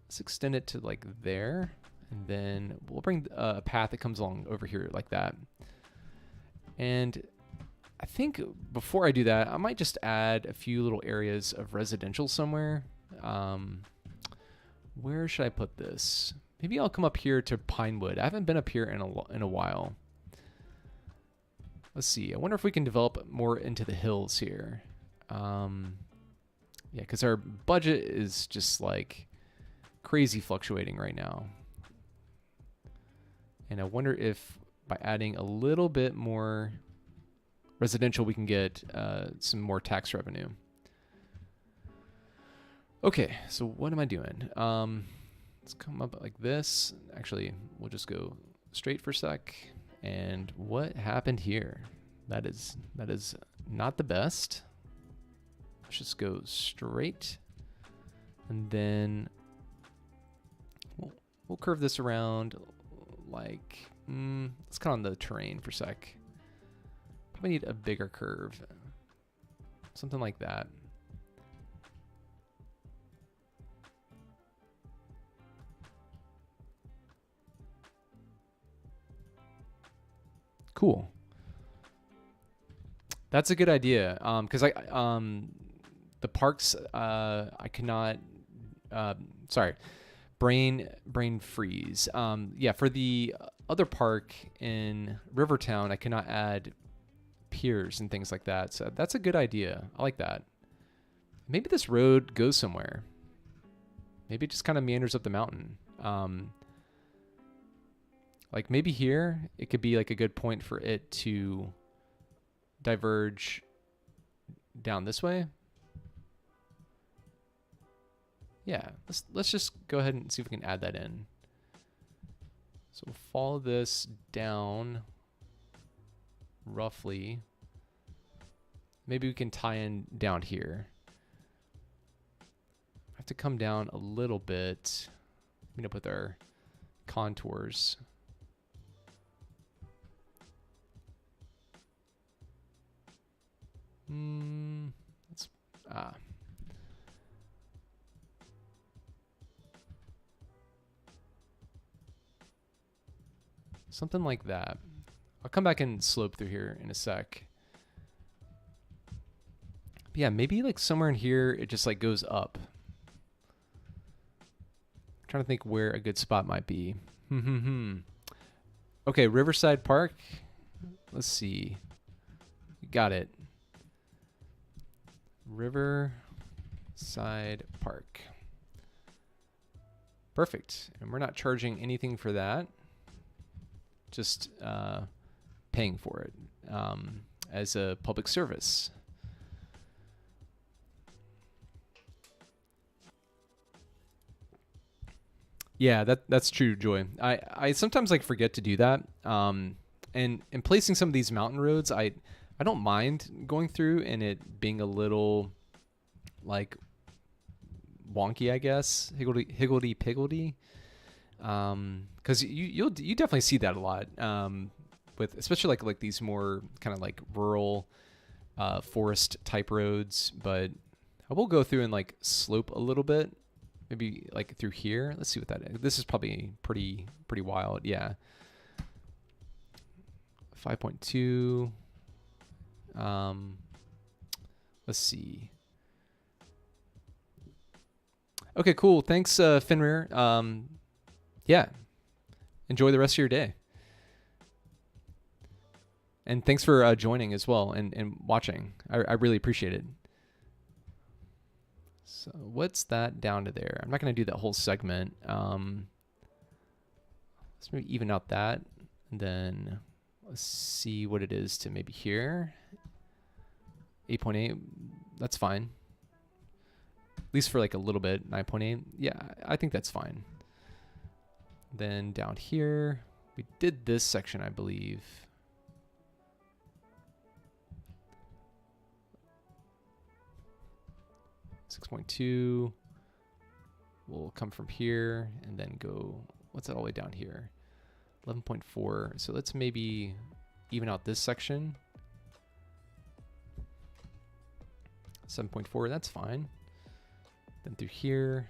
Let's extend it to like there. And then we'll bring a path that comes along over here like that. And I think before I do that, I might just add a few little areas of residential somewhere. Where should I put this? Maybe I'll come up here to Pinewood. I haven't been up here in a while. Let's see. I wonder if we can develop more into the hills here. Yeah, because our budget is just like crazy fluctuating right now. And I wonder if by adding a little bit more residential, we can get some more tax revenue. Okay, so what am I doing? Let's come up like this. Actually, we'll just go straight for a sec. And what happened here? That is not the best. Let's just go straight, and then we'll curve this around like, let's cut on the terrain for a sec. Probably need a bigger curve. Something like that. Cool. That's a good idea. Because the parks, I cannot, sorry, brain freeze. Yeah, for the other park in Rivertown, I cannot add piers and things like that. So that's a good idea. I like that. Maybe this road goes somewhere. Maybe it just kind of meanders up the mountain. Like maybe here, it could be like a good point for it to diverge down this way. Yeah, let's just go ahead and see if we can add that in. So we'll follow this down roughly. Maybe we can tie in down here. I have to come down a little bit. Meet up with our contours. Let's something like that. I'll come back and slope through here in a sec. But yeah, maybe like somewhere in here it just like goes up. I'm trying to think where a good spot might be. Okay, Riverside Park. Let's see. Got it. Riverside Park. Perfect. And we're not charging anything for that. Just paying for it as a public service. Yeah, that's true, Joy. I sometimes like forget to do that. And in placing some of these mountain roads, I don't mind going through and it being a little like wonky, I guess, higgledy piggledy. Because you definitely see that a lot with especially like these more kind of like rural forest type roads. But I will go through and like slope a little bit, maybe like through here. Let's see what that is. This is probably pretty wild. Yeah, 5.2. Let's see. Okay, cool. Thanks, Fenrir. Yeah. Enjoy the rest of your day. And thanks for joining as well and watching. I really appreciate it. So what's that down to there? I'm not going to do that whole segment. Let's maybe even out that. And then let's see what it is to maybe here. 8.8. That's fine. At least for like a little bit. 9.8. Yeah, I think that's fine. Then down here, we did this section, I believe. .2 will come from here and then go, what's that all the way down here? 11.4. So let's maybe even out this section. 7.4, that's fine. Then through here.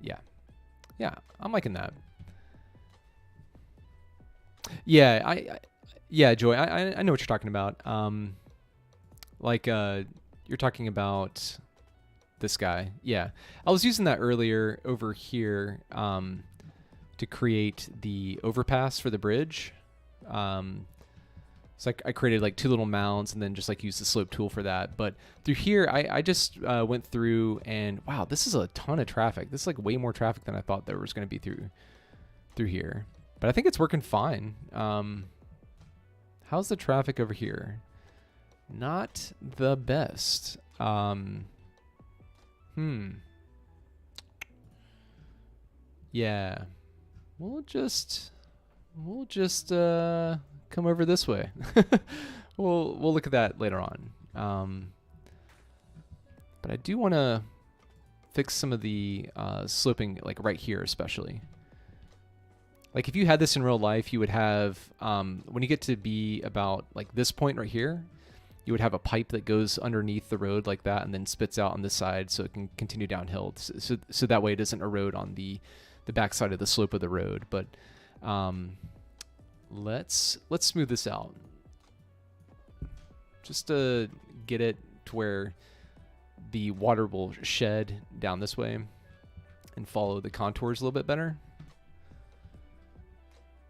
Yeah, I'm liking that. Yeah, yeah, Joy, I know what you're talking about. Like you're talking about this guy. Yeah, I was using that earlier over here to create the overpass for the bridge. So I created like two little mounds and then just like used the slope tool for that. But through here, I just went through and wow, this is a ton of traffic. This is like way more traffic than I thought there was going to be through here. But I think it's working fine. How's the traffic over here? Not the best. Yeah. We'll just come over this way. we'll look at that later on. But I do want to fix some of the sloping, like right here especially. Like if you had this in real life, you would have, when you get to be about like this point right here, you would have a pipe that goes underneath the road like that and then spits out on this side so it can continue downhill. So that way it doesn't erode on the backside of the slope of the road. But let's smooth this out. Just to get it to where the water will shed down this way and follow the contours a little bit better.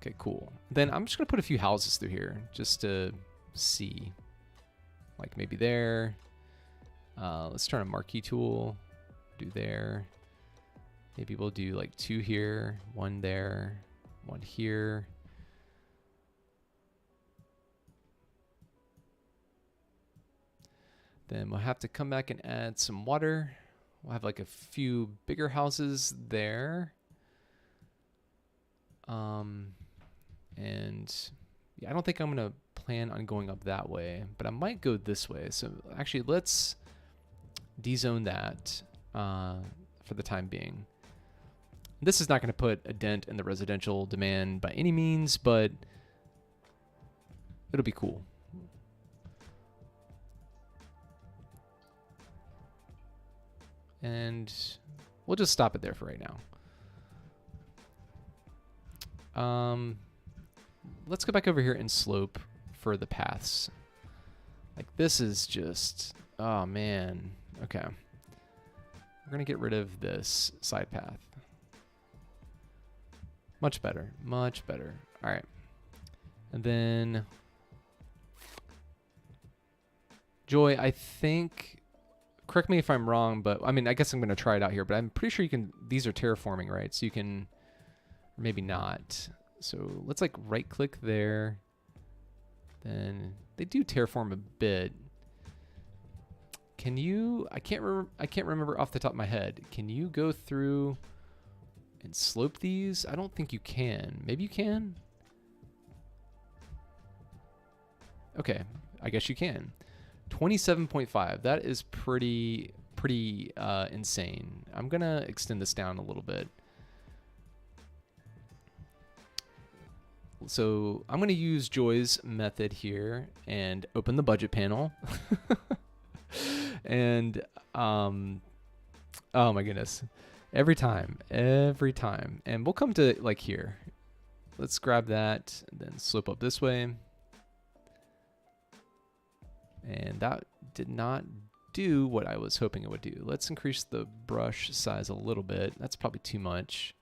Okay, cool. Then I'm just going to put a few houses through here just to see. Like maybe there. Let's turn a marquee tool. Do there. Maybe we'll do like 2 here, 1 there, 1 here. Then we'll have to come back and add some water. We'll have like a few bigger houses there. And yeah, I don't think I'm going to plan on going up that way, but I might go this way. So actually, let's dezone that for the time being. This is not going to put a dent in the residential demand by any means, but it'll be cool. And we'll just stop it there for right now. Let's go back over here and slope for the paths. Like this is just, oh man. Okay. We're going to get rid of this side path. Much better, much better. All right. And then Joy, I think, correct me if I'm wrong, but I mean, I guess I'm going to try it out here, but I'm pretty sure you can, these are terraforming, right? So you can, maybe not. So let's like right click there. Then they do terraform a bit. Can you, I can't remember off the top of my head. Can you go through and slope these? I don't think you can. Maybe you can. Okay, I guess you can. 27.5. That is pretty insane. I'm gonna extend this down a little bit. So I'm gonna use Joy's method here and open the budget panel. And oh my goodness, every time. And we'll come to like here. Let's grab that and then slope up this way. And that did not do what I was hoping it would do. Let's increase the brush size a little bit. That's probably too much.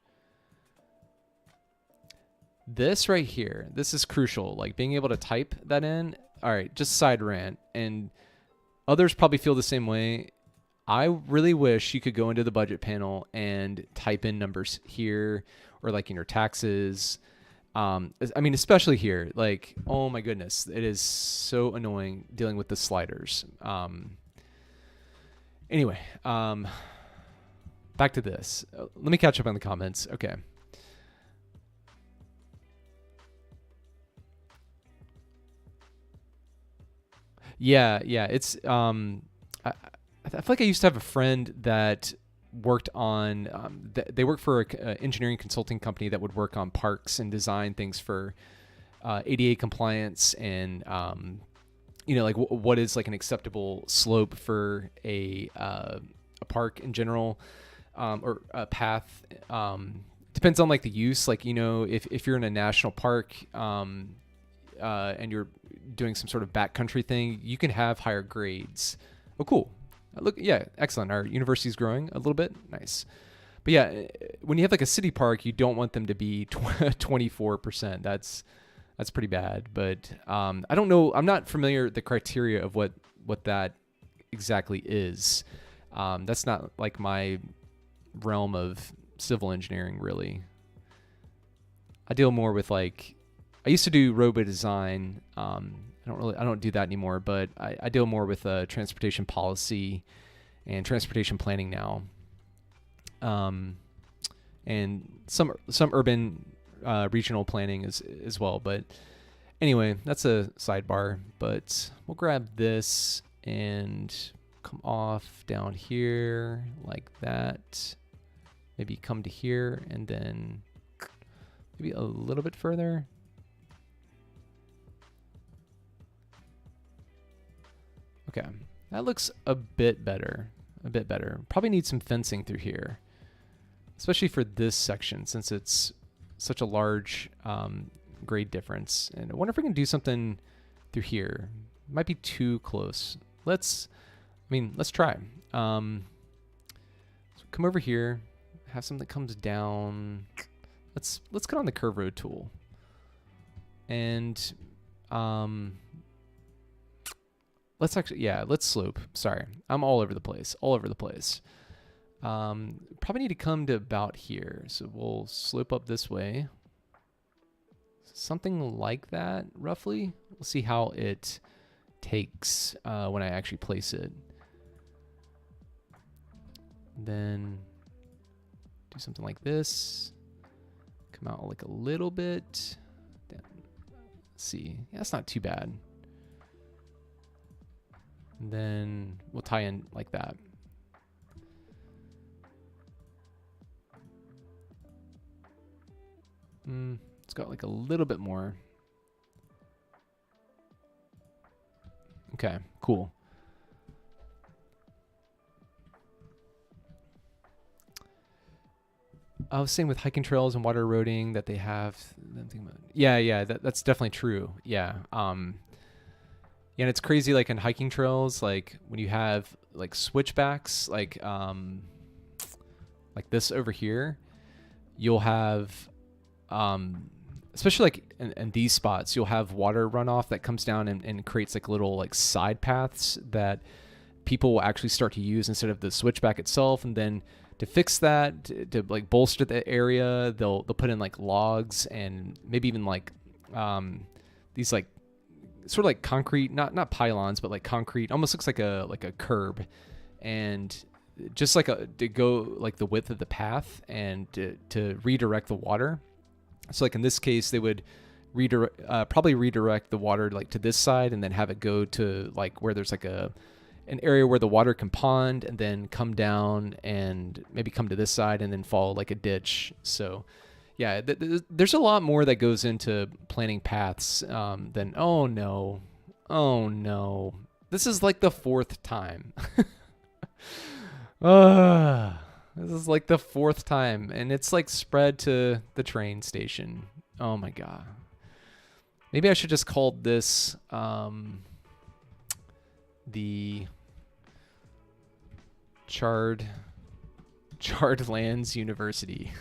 This right here, this is crucial. Like being able to type that in. All right, just side rant. And others probably feel the same way. I really wish you could go into the budget panel and type in numbers here or like in your taxes. I mean, especially here, like, oh my goodness, it is so annoying dealing with the sliders. Anyway, back to this. Let me catch up on the comments. Okay. Yeah, it's I feel like I used to have a friend that worked on they work for an engineering consulting company that would work on parks and design things for ADA compliance and you know, like what is like an acceptable slope for a park in general, or a path. Depends on like the use. Like, you know, if you're in a national park and you're doing some sort of backcountry thing, you can have higher grades. Oh, cool. Look, yeah, excellent. Our university's growing a little bit. Nice. But yeah, when you have like a city park, you don't want them to be 24%. That's pretty bad. But I don't know. I'm not familiar with the criteria of what that exactly is. That's not like my realm of civil engineering, really. I deal more with like, I used to do roadway design. I don't do that anymore, but I deal more with transportation policy and transportation planning now. And some urban regional planning as well. But Anyway, that's a sidebar, but we'll grab this and come off down here like that. Maybe come to here and then maybe a little bit further. Okay, that looks a bit better. A bit better. Probably need some fencing through here, especially for this section since it's such a large grade difference. And I wonder if we can do something through here. Might be too close. Let's try. So come over here, have something that comes down. Let's get on the curve road tool. And let's slope. Sorry, I'm all over the place. Probably need to come to about here. So we'll slope up this way. Something like that, roughly. We'll see how it takes when I actually place it. Then do something like this. Come out like a little bit. Let's see. Yeah, that's not too bad. And then we'll tie in like that. It's got like a little bit more. Okay, cool. I was saying with hiking trails and water eroding that they have. Yeah, that's definitely true. Yeah. And it's crazy, like in hiking trails, like when you have like switchbacks, like this over here, you'll have, especially like in these spots, you'll have water runoff that comes down and creates like little like side paths that people will actually start to use instead of the switchback itself. And then to fix that, to like bolster the area, they'll put in like logs and maybe even like these like sort of like concrete, not pylons, but like concrete, almost looks like a curb, and just like to go like the width of the path and to redirect the water. So like in this case, they would probably redirect the water like to this side and then have it go to like where there's like an area where the water can pond and then come down and maybe come to this side and then follow like a ditch. So yeah, there's a lot more that goes into planning paths than, oh no, this is like the fourth time. This is like the fourth time, and it's like spread to the train station. Oh my god. Maybe I should just call this the Charred Lands University.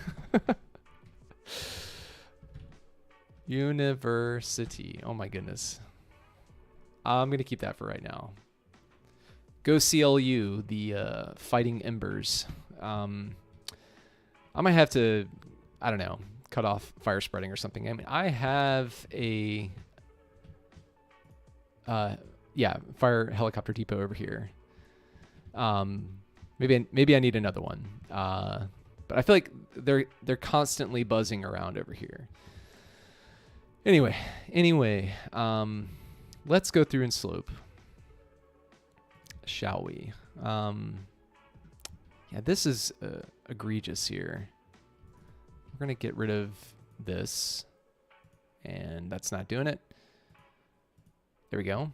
University. Oh my goodness. I'm gonna keep that for right now. Go CLU, the Fighting Embers. I might have to, I don't know, cut off fire spreading or something. I mean, I have a fire helicopter depot over here. Maybe I need another one. But I feel like they're constantly buzzing around over here. Anyway, let's go through and slope. Shall we? Yeah, this is egregious here. We're gonna get rid of this, and that's not doing it. There we go.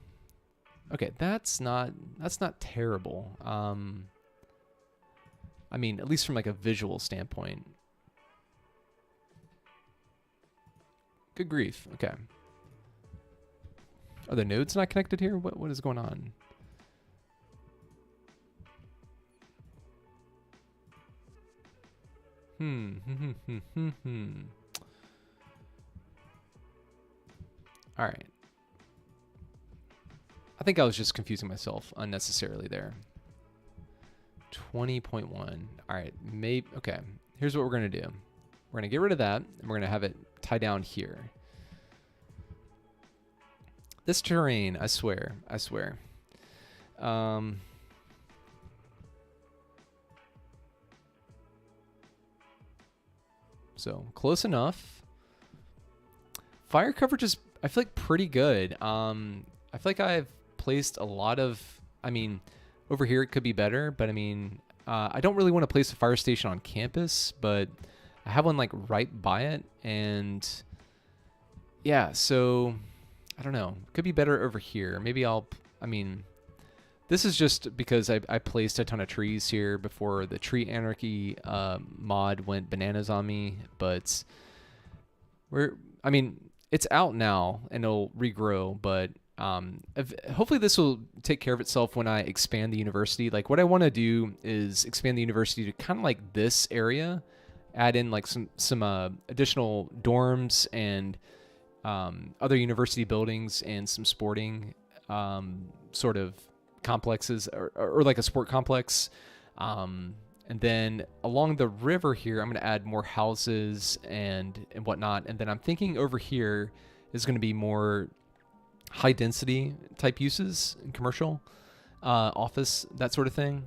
Okay, that's not terrible. I mean, at least from like a visual standpoint. Good grief. Okay. Are the nodes not connected here? What is going on? All right. I think I was just confusing myself unnecessarily there. 20.1. All right. Okay. Here's what we're going to do. We're going to get rid of that, and we're going to have it tie down here. This terrain, I swear. So close enough. Fire coverage is feel like pretty good. I feel like I've placed a lot of, I mean, over here it could be better, but I mean, I don't really want to place a fire station on campus, but I have one like right by it, and yeah, so I don't know. Could be better over here. Maybe I mean, this is just because I placed a ton of trees here before the tree anarchy mod went bananas on me, but I mean, it's out now and it'll regrow, but hopefully this will take care of itself when I expand the university. Like what I want to do is expand the university to kind of like this area, add in like some additional dorms and other university buildings and some sporting sort of complexes or like a sport complex. And then along the river here, I'm going to add more houses and whatnot. And then I'm thinking over here is going to be more high density type uses in commercial, office, that sort of thing.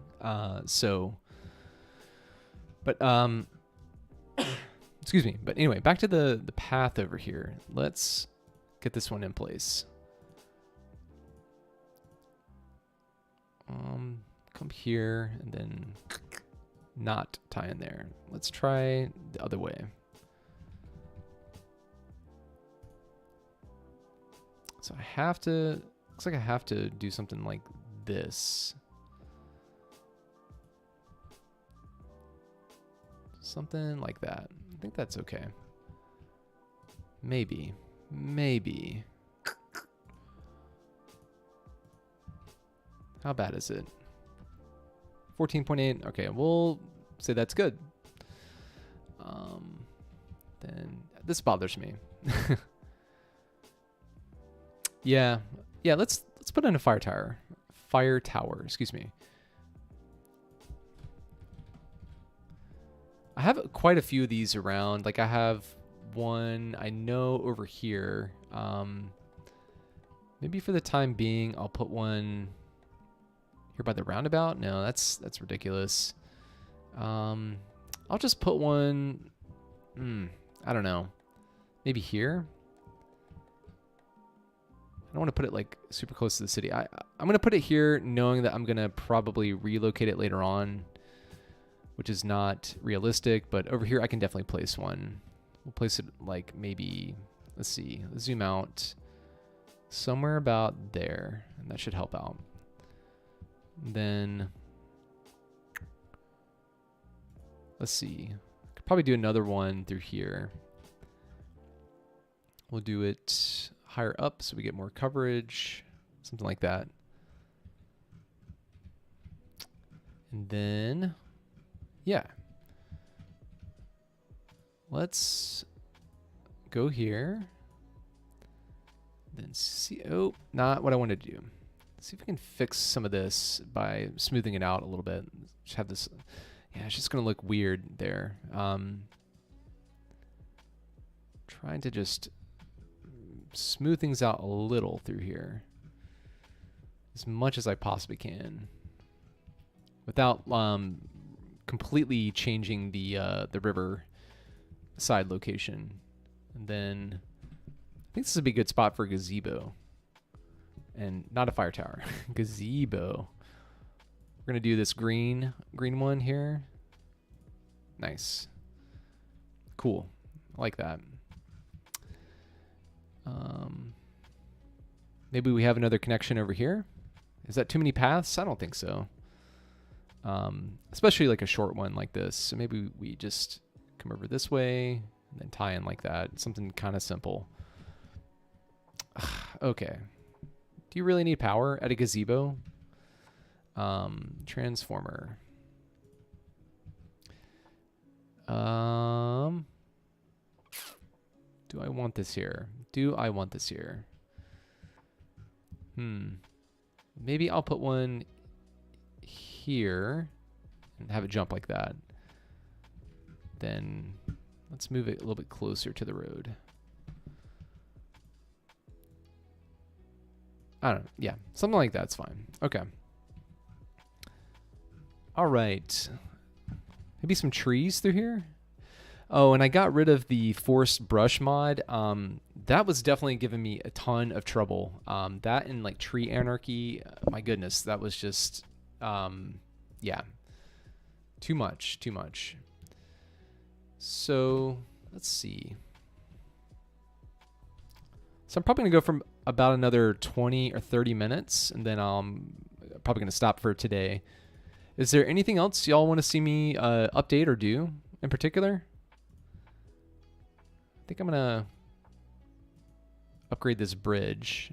Excuse me. But anyway, back to the path over here. Let's get this one in place. Come here and then not tie in there. Let's try the other way. So I have to, looks like I have to do something like this. Something like that. I think that's okay. Maybe. How bad is it? 14.8. Okay, we'll say that's good. Then this bothers me. Yeah. Let's put in a fire tower. Fire tower. Excuse me. I have quite a few of these around. Like I have one I know over here. Maybe for the time being, I'll put one here by the roundabout. No, that's ridiculous. I'll just put one. I don't know. Maybe here. I don't want to put it like super close to the city. I'm gonna put it here, knowing that I'm gonna probably relocate it later on, which is not realistic. But over here, I can definitely place one. We'll place it like maybe. Let's see. Let's zoom out. Somewhere about there, and that should help out. Then let's see. Could probably do another one through here. We'll do it higher up so we get more coverage, something like that. And then, yeah. Let's go here. Then see, oh, not what I wanted to do. See if we can fix some of this by smoothing it out a little bit. Just have this, yeah, it's just gonna look weird there. Trying to just smooth things out a little through here, as much as I possibly can, without completely changing the river side location. And then I think this would be a good spot for a gazebo. And not a fire tower. Gazebo. We're gonna do this green one here. Nice. Cool. I like that. Maybe we have another connection over here. Is that too many paths? I don't think so. Especially like a short one like this. So maybe we just come over this way and then tie in like that. Something kind of simple. Okay. Do you really need power at a gazebo? Transformer. Do I want this here? Maybe I'll put one here and have it jump like that. Then let's move it a little bit closer to the road. I don't know. Yeah, something like that's fine. Okay. All right. Maybe some trees through here. Oh, and I got rid of the forced brush mod. that was definitely giving me a ton of trouble. That and like tree anarchy, my goodness, that was just, yeah, too much. So let's see. So I'm probably gonna go from about another 20 or 30 minutes, and then I'm probably gonna stop for today. Is there anything else y'all want to see me update or do in particular? I think I'm gonna upgrade this bridge,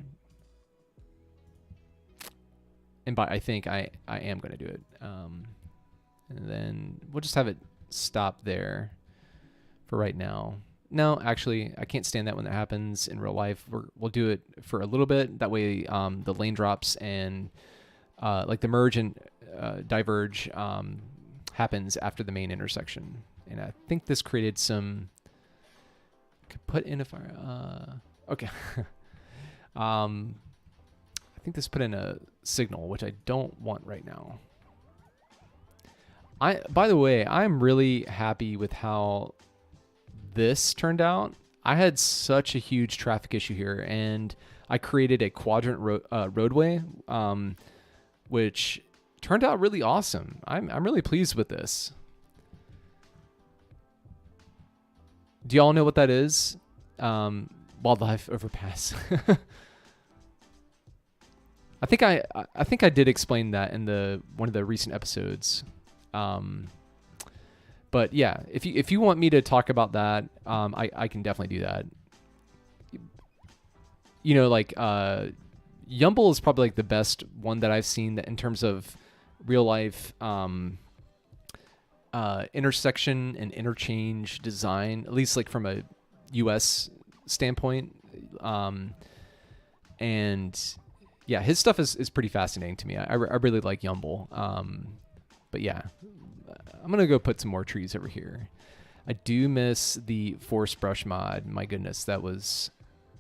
and by I think I am gonna do it. And then we'll just have it stop there for right now. No, actually, I can't stand that when that happens in real life. We'll do it for a little bit. That way, the lane drops and like the merge and diverge happens after the main intersection. And I think this created some. Could put in a fire. Okay. I think this put in a signal, which I don't want right now. By the way, I'm really happy with how this turned out. I had such a huge traffic issue here, and I created a quadrant roadway, which turned out really awesome. I'm really pleased with this. Do y'all know what that is? Wildlife overpass. I think I did explain that in one of the recent episodes. But yeah, if you want me to talk about that, I can definitely do that. You know, like Yumble is probably like the best one that I've seen that in terms of real life intersection and interchange design, at least like from a US standpoint. And yeah, his stuff is pretty fascinating to me. I really like Yumble. But yeah, I'm going to go put some more trees over here. I do miss the forest brush mod. My goodness, that was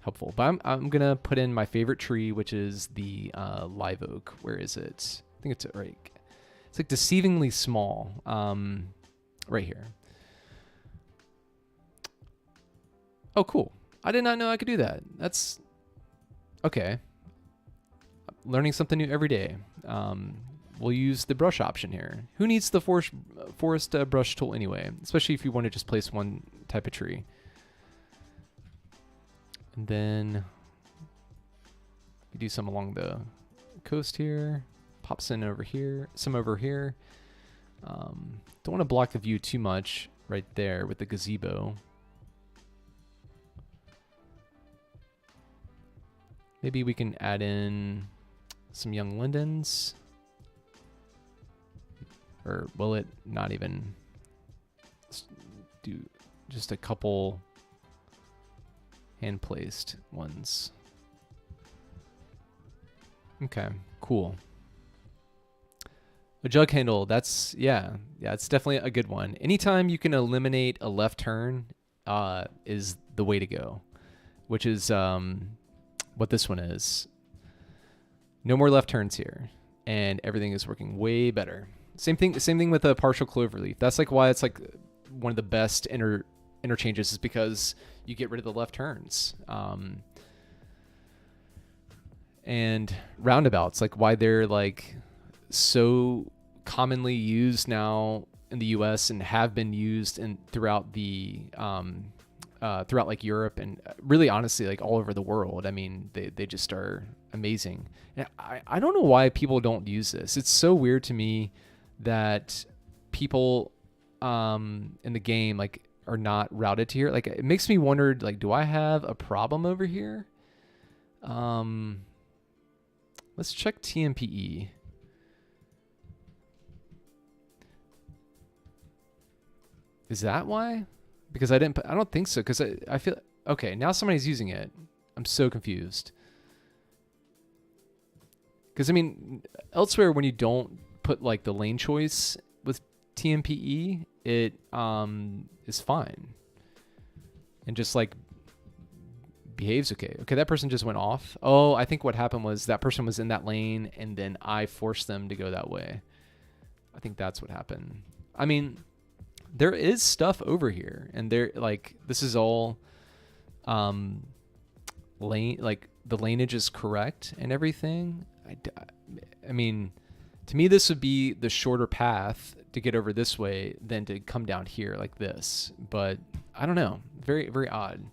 helpful. But I'm going to put in my favorite tree, which is the live oak. Where is it? I think it's right. It's like deceivingly small. Right here. Oh, cool. I did not know I could do that. That's okay. Learning something new every day. We'll use the brush option here. Who needs the forest brush tool anyway? Especially if you want to just place one type of tree. And then we do some along the coast here. Pop some over here. Some over here. Don't want to block the view too much right there with the gazebo. Maybe we can add in some young lindens. Or will it not even? Let's do just a couple hand-placed ones. Okay, cool. A jug handle, that's, yeah, it's definitely a good one. Anytime you can eliminate a left turn is the way to go, which is what this one is. No more left turns here, and everything is working way better. Same thing with a partial cloverleaf. That's like why it's like one of the best interchanges is because you get rid of the left turns. And roundabouts, like why they're like so commonly used now in the US and have been used throughout like Europe and really honestly like all over the world. I mean, they just are amazing. And I don't know why people don't use this. It's so weird to me that people in the game like are not routed to here. Like it makes me wonder, like, do I have a problem over here? Let's check TMPE. Is that why? Because I don't think so. Because I feel, okay, now somebody's using it. I'm so confused. Because I mean, elsewhere when you don't put like the lane choice with TMPE, it is fine. And just like behaves okay. Okay, that person just went off. Oh, I think what happened was that person was in that lane and then I forced them to go that way. I think that's what happened. I mean, there is stuff over here and there, like, this is all lane, like the laneage is correct and everything. I mean, to me, this would be the shorter path to get over this way than to come down here like this. But I don't know. Very, very odd.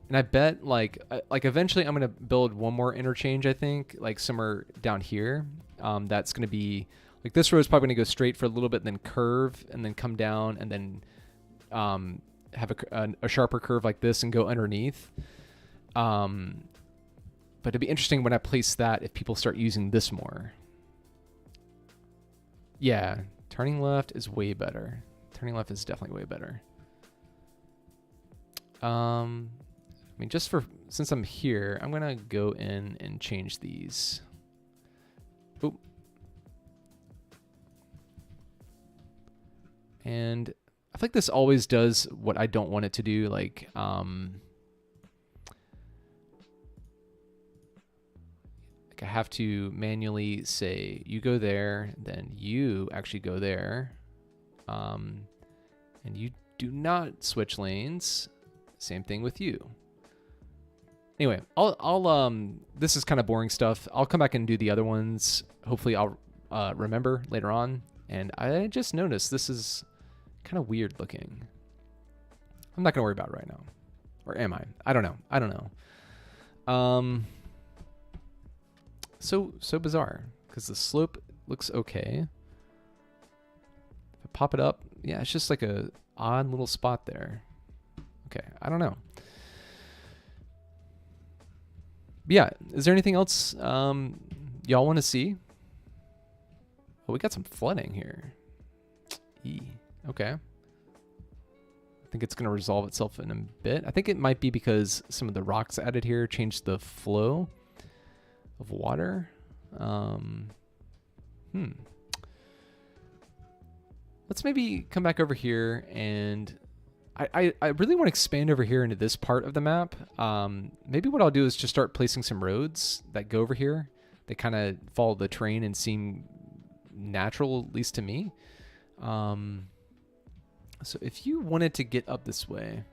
And I bet like eventually I'm going to build one more interchange, I think, like somewhere down here. That's going to be like this road is probably going to go straight for a little bit, then curve and then come down and then have a sharper curve like this and go underneath. But it'd be interesting when I place that if people start using this more. Yeah, turning left is way better. Turning left is definitely way better. I mean, since I'm here, I'm gonna go in and change these. Oop. And I feel like this always does what I don't want it to do. Like, I have to manually say, you go there, then you actually go there. And you do not switch lanes. Same thing with you. Anyway, this is kind of boring stuff. I'll come back and do the other ones. Hopefully I'll remember later on. And I just noticed this is kind of weird looking. I'm not going to worry about it right now. Or am I? I don't know. So bizarre, because the slope looks okay. If I pop it up, yeah, it's just like a odd little spot there. Okay, I don't know. But yeah, is there anything else y'all want to see? Oh, we got some flooding here. Okay. I think it's going to resolve itself in a bit. I think it might be because some of the rocks added here changed the flow of water. Let's maybe come back over here, and I really want to expand over here into this part of the map. Maybe what I'll do is just start placing some roads that go over here. They kind of follow the terrain and seem natural, at least to me. So if you wanted to get up this way,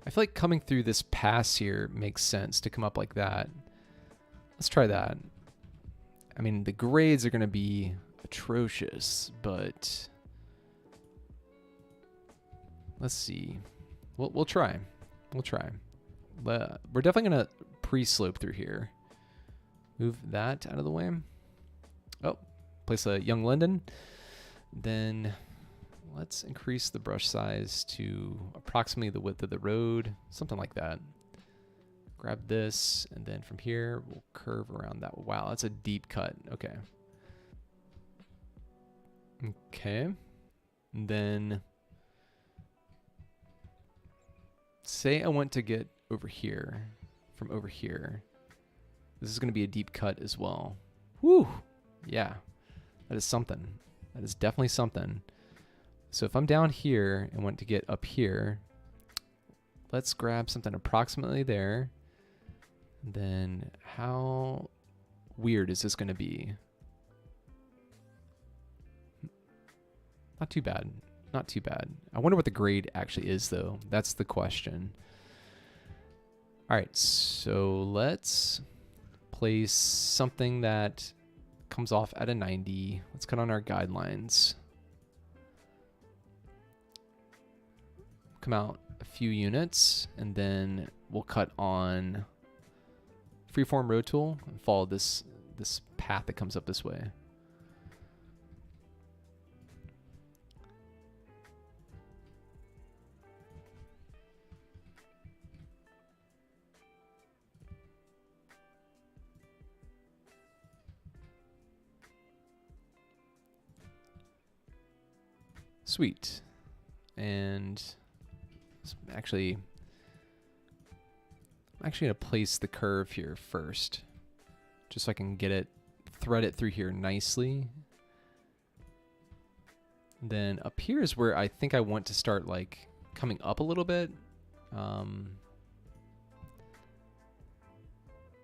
I feel like coming through this pass here makes sense to come up like that. Let's try that. I mean, the grades are going to be atrocious, but let's see. We'll try. We're definitely going to pre-slope through here. Move that out of the way. Oh, place a young linden. Then let's increase the brush size to approximately the width of the road, something like that. Grab this, and then from here, we'll curve around that. Wow, that's a deep cut. Okay. Okay. And then say I want to get over here, from over here. This is going to be a deep cut as well. Whew. Yeah, that is something. That is definitely something. So if I'm down here and want to get up here, let's grab something approximately there. Then how weird is this going to be? Not too bad. Not too bad. I wonder what the grade actually is, though. That's the question. All right, so let's place something that comes off at a 90. Let's cut on our guidelines. Come out a few units, and then we'll cut on freeform road tool and follow this path that comes up this way. Sweet. And I'm actually going to place the curve here first, just so I can get it, thread it through here nicely. Then up here is where I think I want to start like coming up a little bit.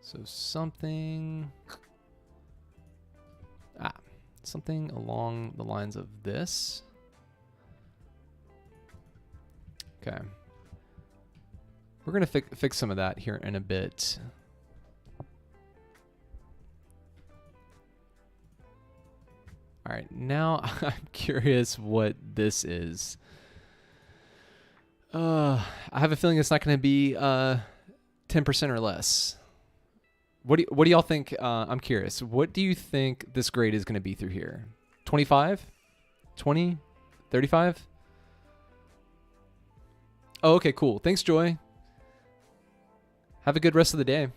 So something along the lines of this. Okay. We're going to fix some of that here in a bit. All right, now I'm curious what this is. I have a feeling it's not going to be 10% or less. What do y'all think? I'm curious. What do you think this grade is going to be through here? 25? 20? 35? Oh, okay, cool. Thanks, Joy. Have a good rest of the day.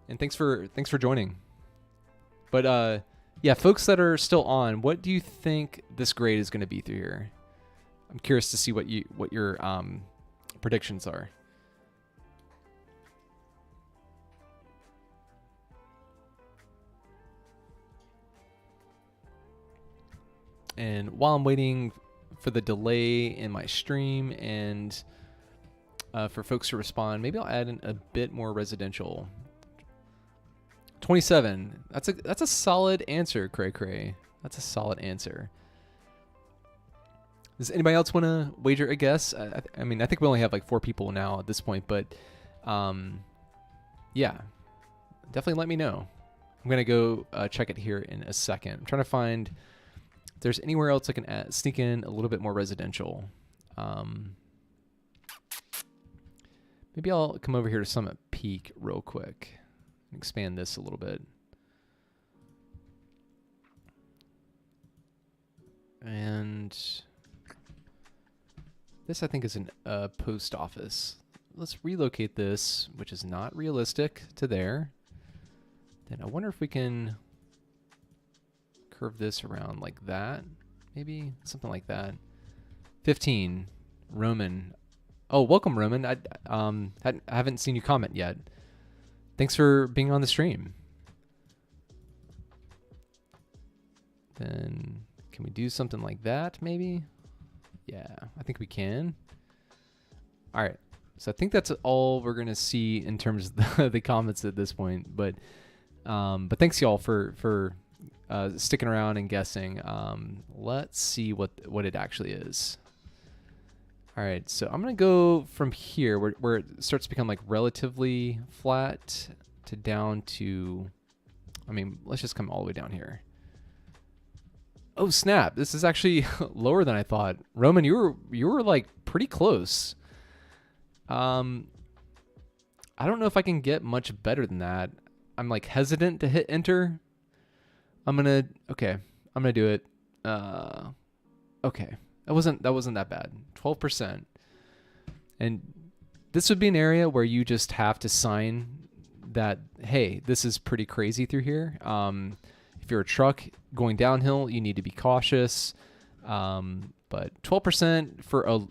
And thanks for joining. But yeah, folks that are still on, what do you think this grade is going to be through here? I'm curious to see what your predictions are. And while I'm waiting for the delay in my stream and for folks to respond, maybe I'll add in a bit more residential. 27. That's a solid answer, Cray Cray. That's a solid answer. Does anybody else want to wager a guess? I mean, I think we only have like 4 people now at this point, but yeah, definitely let me know. I'm gonna go check it here in a second. I'm trying to find if there's anywhere else I can sneak in a little bit more residential. Maybe I'll come over here to Summit Peak real quick and expand this a little bit. And this, I think, is a post office. Let's relocate this, which is not realistic, to there. Then I wonder if we can curve this around like that. Maybe something like that. 15. Roman. Oh, welcome, Roman. I haven't seen you comment yet. Thanks for being on the stream. Then can we do something like that, maybe? Yeah, I think we can. All right. So I think that's all we're going to see in terms of the comments at this point. But thanks, y'all, for sticking around and guessing. Let's see what it actually is. All right, so I'm going to go from here where it starts to become like relatively flat to down to, I mean, let's just come all the way down here. Oh, snap. This is actually lower than I thought. Roman, you were like pretty close. I don't know if I can get much better than that. I'm like hesitant to hit enter. I'm going to do it. Okay. That wasn't that bad. 12%. And this would be an area where you just have to sign that, hey, this is pretty crazy through here. If you're a truck going downhill, you need to be cautious. But 12% for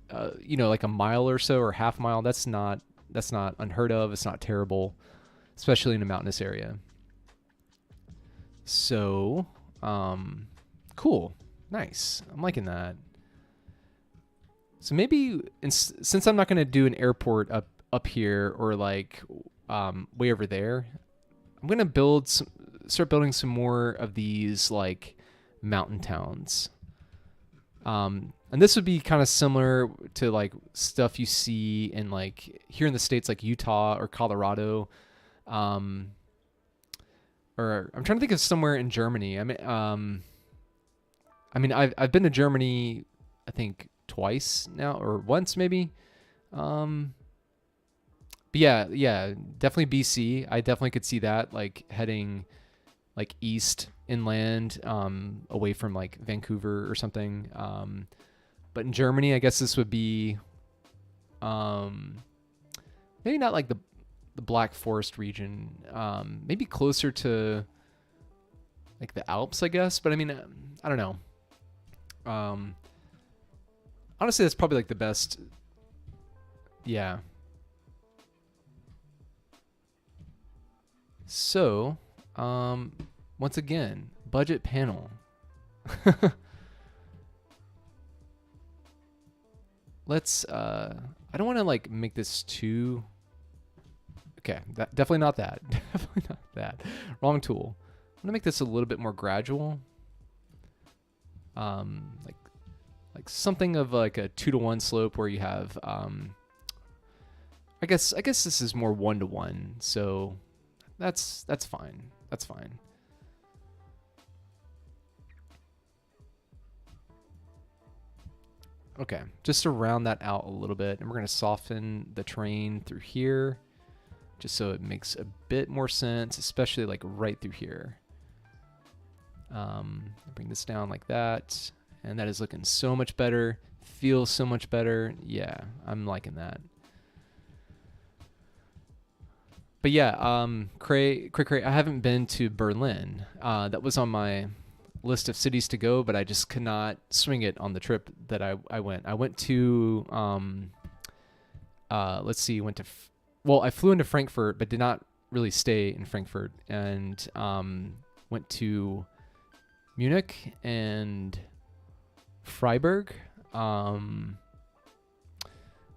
like a mile or so or half mile, that's not unheard of. It's not terrible, especially in a mountainous area. So, cool. Nice. I'm liking that. So maybe since I'm not going to do an airport up here or like way over there, I'm going to start building some more of these like mountain towns. And this would be kind of similar to like stuff you see in like here in the States, like Utah or Colorado. Or I'm trying to think of somewhere in Germany. I mean, I've been to Germany, I think twice now, or once maybe. But yeah, definitely BC. I definitely could see that, like heading like east inland, away from like Vancouver or something. But in Germany, I guess this would be, maybe not like the Black Forest region, maybe closer to like the Alps, I guess. But I mean, I don't know. Honestly, that's probably like the best. Yeah. So, once again, budget panel. Let's, I don't want to like make this too, okay, definitely not that. Definitely not that. Wrong tool. I'm gonna make this a little bit more gradual. Like like something of like a 2-to-1 slope where you have I guess this is more 1-to-1, so that's fine. That's fine. Okay, just to round that out a little bit, and we're going to soften the terrain through here just so it makes a bit more sense, especially like right through here. Bring this down like that, and that is looking so much better. Feels so much better. Yeah, I'm liking that. But yeah, Cray, I haven't been to Berlin. That was on my list of cities to go, but I just could not swing it on the trip that I went. I went to, let's see, I flew into Frankfurt, but did not really stay in Frankfurt, and went to Munich and Freiburg.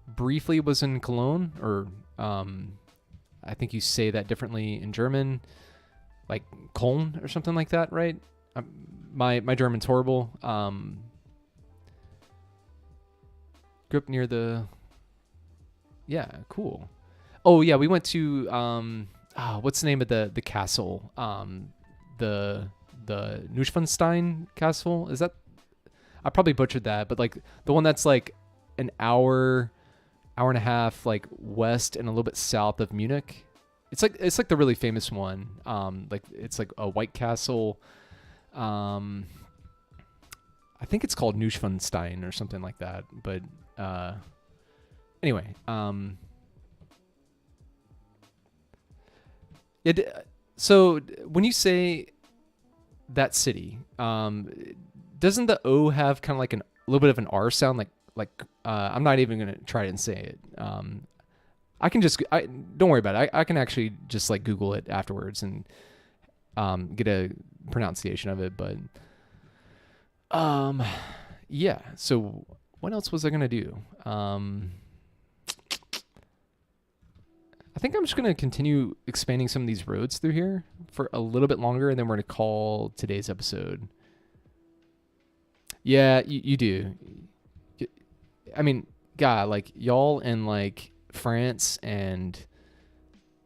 Briefly was in Cologne, or I think you say that differently in German, like Köln or something like that, right? My German's horrible. Grew up near the... Yeah, cool. Oh yeah, we went to what's the name of the castle? The Neuschwanstein Castle. Is that... I probably butchered that, but like the one that's like an hour and a half like west and a little bit south of Munich. It's like the really famous one. Like it's like a white castle. I think it's called Neuschwanstein or something like that. But anyway, so when you say that city, doesn't the O have kind of like a little bit of an R sound? Like I'm not even gonna try and say it. I can just don't worry about it. I can actually just like Google it afterwards and get a pronunciation of it. But yeah. So what else was I gonna do? I think I'm just gonna continue expanding some of these roads through here for a little bit longer, and then we're gonna call today's episode. Yeah, you do. I mean, God, like y'all in like France and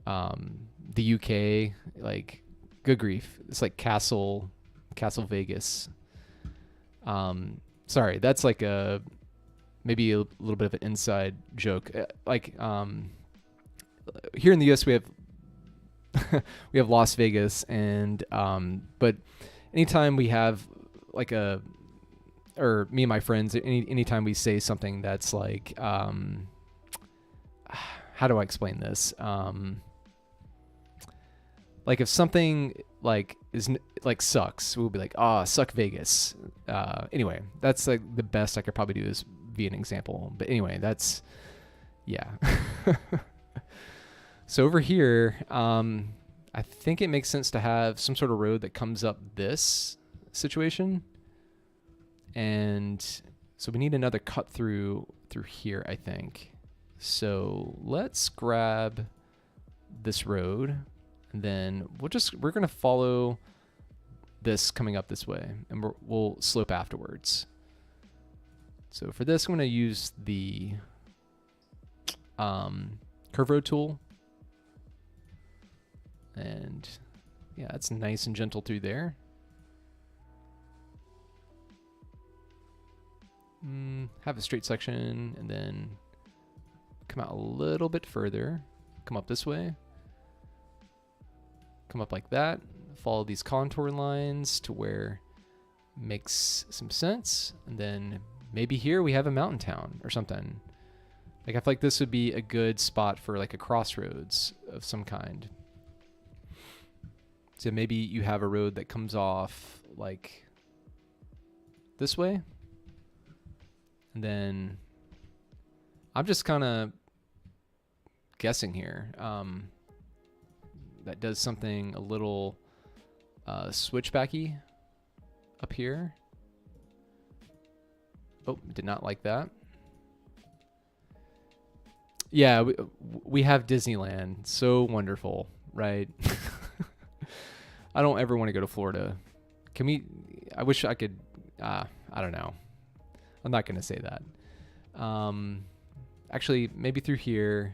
the UK, like good grief, it's like Castle Vegas. Sorry, that's like maybe a little bit of an inside joke. Like here in the US we have Las Vegas, and but anytime we have like or me and my friends, anytime we say something that's like, how do I explain this? Like if something like is like sucks, we'll be like, suck Vegas. Anyway, that's like the best I could probably do is via an example. But anyway, yeah. So over here, I think it makes sense to have some sort of road that comes up this situation. And so we need another cut through here, I think. So let's grab this road, and then we're going to follow this coming up this way, and we'll slope afterwards. So for this, I'm going to use the curve road tool. And yeah, it's nice and gentle through there. Have a straight section, and then come out a little bit further. Come up this way. Come up like that. Follow these contour lines to where it makes some sense. And then maybe here we have a mountain town or something. Like I feel like this would be a good spot for like a crossroads of some kind. So maybe you have a road that comes off like this way. And then I'm just kind of guessing here. That does something a little switchbacky up here. Oh, did not like that. Yeah, we have Disneyland. So wonderful, right? I don't ever want to go to Florida. I wish I could, I don't know. I'm not going to say that. Actually, maybe through here.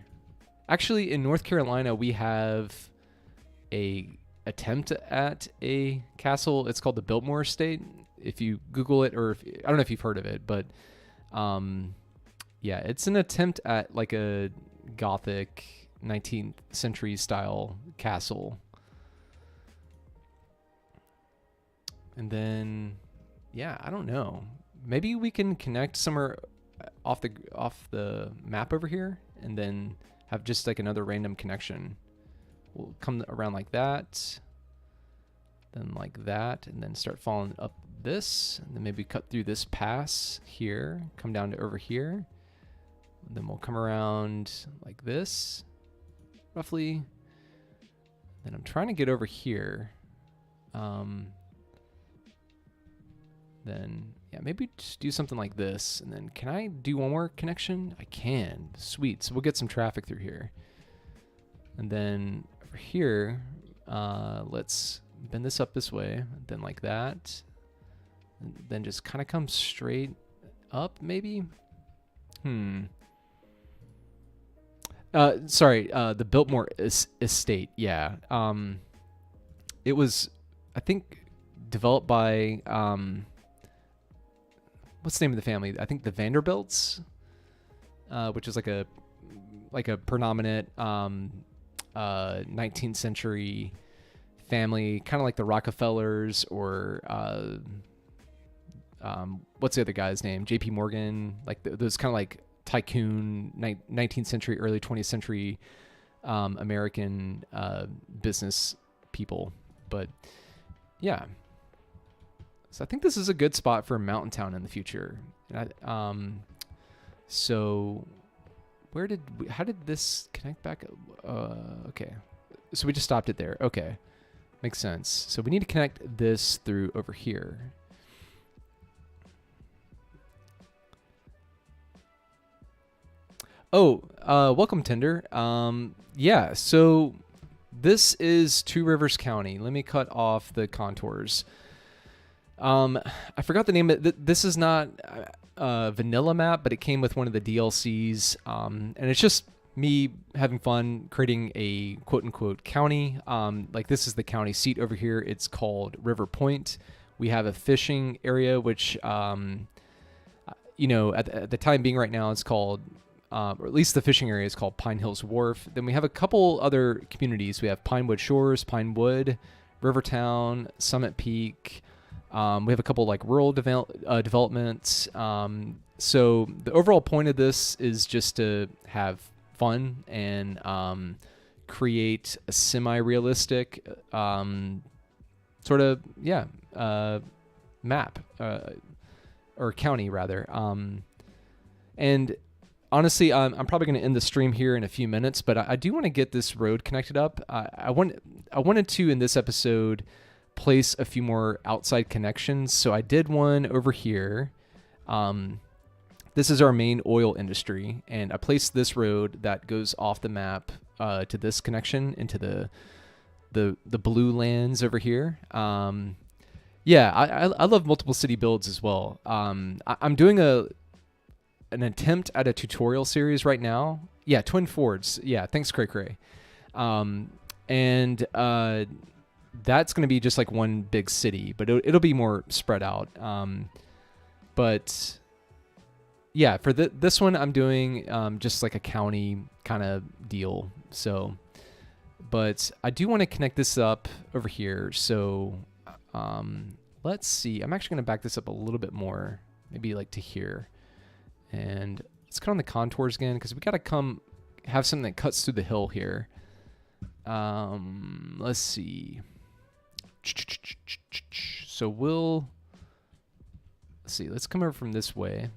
Actually, in North Carolina, we have a attempt at a castle. It's called the Biltmore Estate. If you Google it, or I don't know if you've heard of it, but yeah, it's an attempt at like a Gothic 19th century style castle. And then, yeah, I don't know. Maybe we can connect somewhere off the map over here, and then have just like another random connection. We'll come around like that, then like that, and then start following up this, and then maybe cut through this pass here, come down to over here, and then we'll come around like this, roughly. Then I'm trying to get over here. Then, yeah, maybe just do something like this. And then can I do one more connection? I can. Sweet. So we'll get some traffic through here. And then over here, let's bend this up this way. Then like that. And then just kind of come straight up, maybe? Sorry, the Biltmore Estate. Yeah. It was, I think, developed by... what's the name of the family? I think the Vanderbilts, which is like a predominant 19th century family, kind of like the Rockefellers, or what's the other guy's name? J.P. Morgan, like those kind of like tycoon 19th century, early 20th century American business people. But yeah. So I think this is a good spot for a mountain town in the future. So how did this connect back? Okay. So we just stopped it there. Okay. Makes sense. So we need to connect this through over here. Oh, welcome, Tinder. Yeah, so this is Two Rivers County. Let me cut off the contours. I forgot the name of it. This is not a vanilla map, but it came with one of the DLCs. And it's just me having fun creating a quote unquote county. Like this is the county seat over here. It's called River Point. We have a fishing area, which, you know, at the time being right now, it's called, or at least the fishing area is called Pine Hills Wharf. Then we have a couple other communities. We have Pinewood Shores, Pinewood, Rivertown, Summit Peak. We have a couple like rural developments. So the overall point of this is just to have fun and create a semi-realistic sort of, yeah, map or county rather. And honestly, I'm probably going to end the stream here in a few minutes, but I do want to get this road connected up. I wanted to, in this episode, place a few more outside connections. So I did one over here. This is our main oil industry, and I placed this road that goes off the map to this connection into the blue lands over here. Yeah, I love multiple city builds as well. I'm doing an attempt at a tutorial series right now. Yeah, Twin Fords. Yeah, thanks, Cray Cray. And that's going to be just like one big city, but it'll be more spread out. But yeah, for this one, I'm doing just like a county kind of deal. So, but I do want to connect this up over here. So let's see. I'm actually going to back this up a little bit more, maybe like to here. And let's cut on the contours again, because we got to have something that cuts through the hill here. Let's see. So let's see. Let's come over from this way.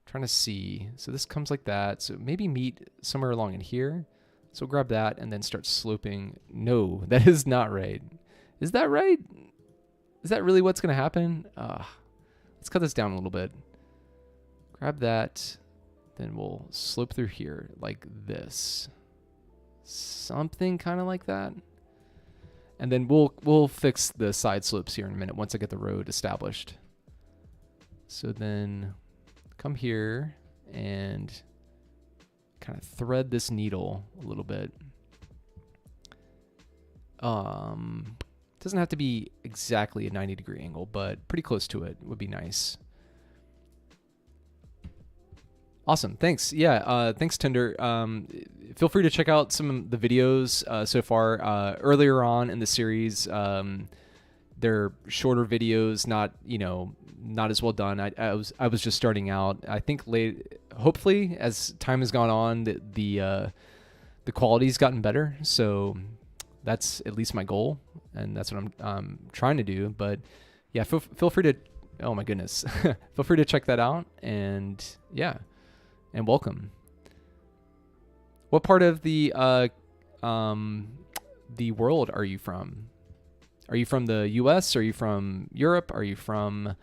Trying to see. So this comes like that. So maybe meet somewhere along in here. So grab that and then start sloping. No, that is not right. Is that right? Is that really what's going to happen? Let's cut this down a little bit. Grab that. Then we'll slope through here like this. Something kind of like that. And then we'll fix the side slopes here in a minute once I get the road established. So then come here and kind of thread this needle a little bit. Doesn't have to be exactly a 90-degree angle, but pretty close to it would be nice. Awesome. Thanks. Yeah. Thanks, Tinder. Feel free to check out some of the videos so far. Earlier on in the series, they're shorter videos, not as well done. I was just starting out. I think hopefully as time has gone on, the quality's gotten better. So that's at least my goal, and that's what I'm trying to do. But yeah, feel free to. Oh my goodness, feel free to check that out. And yeah. And welcome. What part of the world are you from? Are you from the U.S.? Are you from Europe? Are you from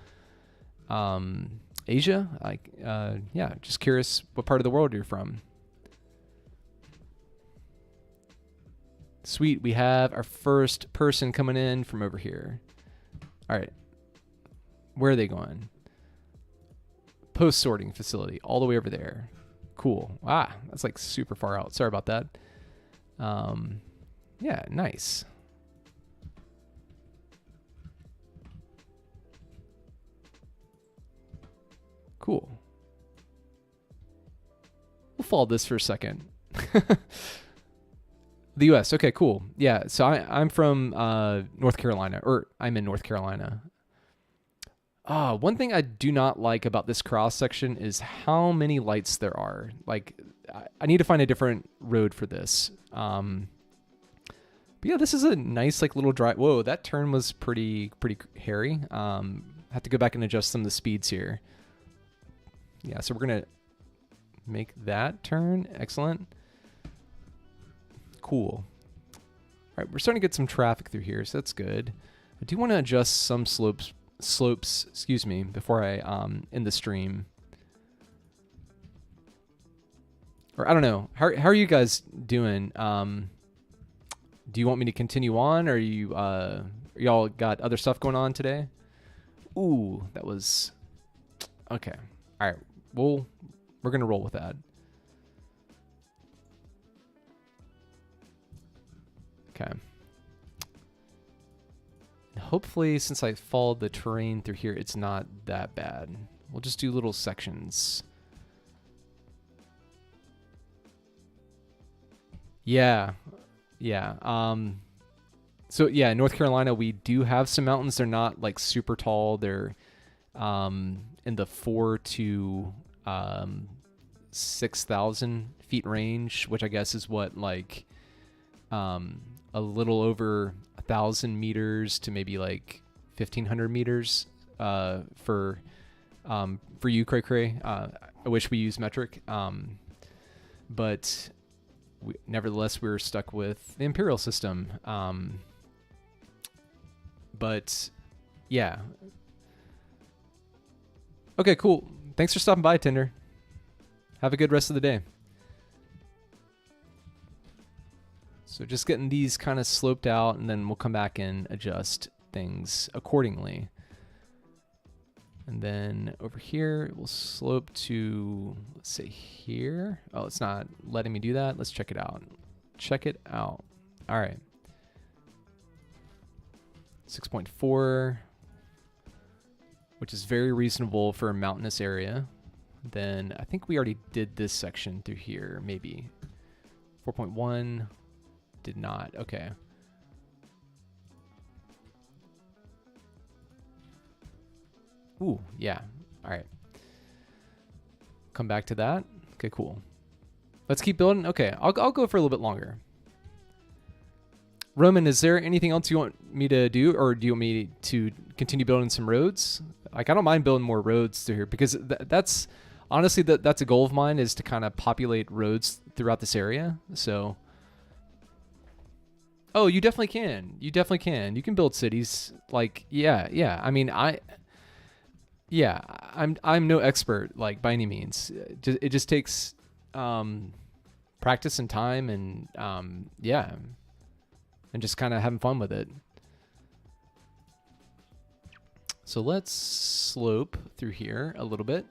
Asia? Yeah, just curious what part of the world you're from. Sweet, we have our first person coming in from over here. All right, where are they going? Post sorting facility all the way over there. Cool. That's like super far out. Sorry about that. Yeah, nice. Cool. We'll follow this for a second. The US. Okay, cool. Yeah, so I'm from North Carolina, or I'm in North Carolina. One thing I do not like about this cross section is how many lights there are. Like, I need to find a different road for this. But yeah, this is a nice like little drive. Whoa, that turn was pretty hairy. Have to go back and adjust some of the speeds here. Yeah, so we're gonna make that turn. Excellent. Cool. All right, we're starting to get some traffic through here, so that's good. I do want to adjust some slopes, excuse me, before I end the stream. Or I don't know. How are you guys doing? Do you want me to continue on, or y'all got other stuff going on today? Ooh, that was okay. All right. We're gonna roll with that. Okay. Hopefully, since I followed the terrain through here, it's not that bad. We'll just do little sections. Yeah. So yeah, North Carolina, we do have some mountains. They're not like super tall. They're in the 4,000 to 6,000 feet range, which I guess is what, like a little over 1,000 meters to maybe like 1,500 meters for you, Cray Cray. I wish we used metric, but nevertheless we're stuck with the imperial system. But yeah. Okay, cool. Thanks for stopping by, Tinder. Have a good rest of the day. So just getting these kind of sloped out, and then we'll come back and adjust things accordingly. And then over here, we'll slope to, let's say here. Oh, it's not letting me do that. Let's check it out. Check it out. All right. 6.4, which is very reasonable for a mountainous area. Then I think we already did this section through here, maybe. 4.1, did not. Okay. Ooh, yeah. All right. Come back to that. Okay, cool. Let's keep building. Okay, I'll go for a little bit longer. Roman, is there anything else you want me to do, or do you want me to continue building some roads? Like, I don't mind building more roads through here, because that's honestly that's a goal of mine, is to kind of populate roads throughout this area. So, oh, you definitely can. You definitely can. You can build cities. Like, yeah. I mean, I'm no expert, like, by any means. It just takes practice and time, and yeah. And just kind of having fun with it. So let's slope through here a little bit.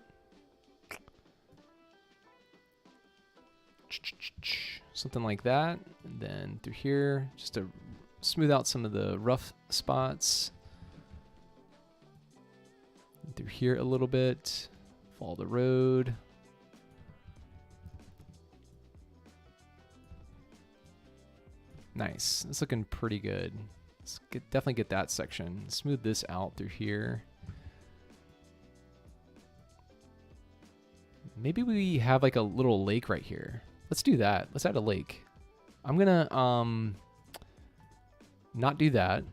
Something like that. And then through here, just to smooth out some of the rough spots. And through here a little bit. Follow the road. Nice. It's looking pretty good. Let's definitely get that section. Smooth this out through here. Maybe we have like a little lake right here. Let's do that. Let's add a lake. I'm gonna not do that.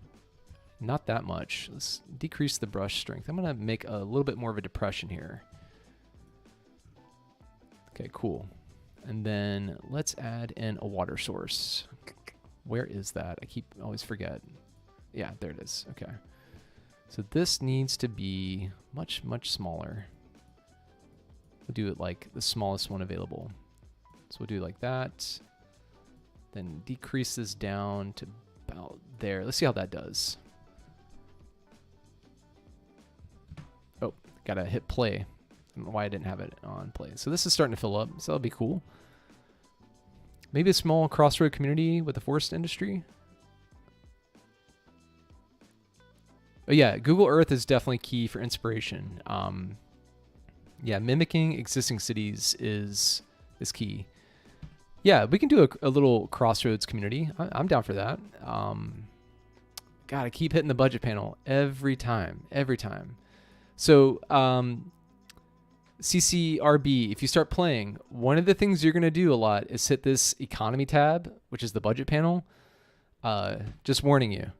Not that much. Let's decrease the brush strength. I'm gonna make a little bit more of a depression here. Okay, cool. And then let's add in a water source. Where is that? Always forget. Yeah, there it is. Okay. So this needs to be much, much smaller. We'll do it like the smallest one available. So we'll do it like that. Then decrease this down to about there. Let's see how that does. Oh, gotta hit play. I don't know why I didn't have it on play. So this is starting to fill up, so that'll be cool. Maybe a small crossroad community with the forest industry. But yeah, Google Earth is definitely key for inspiration. Yeah, mimicking existing cities is key. Yeah, we can do a little crossroads community. I'm down for that. Gotta keep hitting the budget panel every time. So CCRB, if you start playing, one of the things you're going to do a lot is hit this economy tab, which is the budget panel. Just warning you.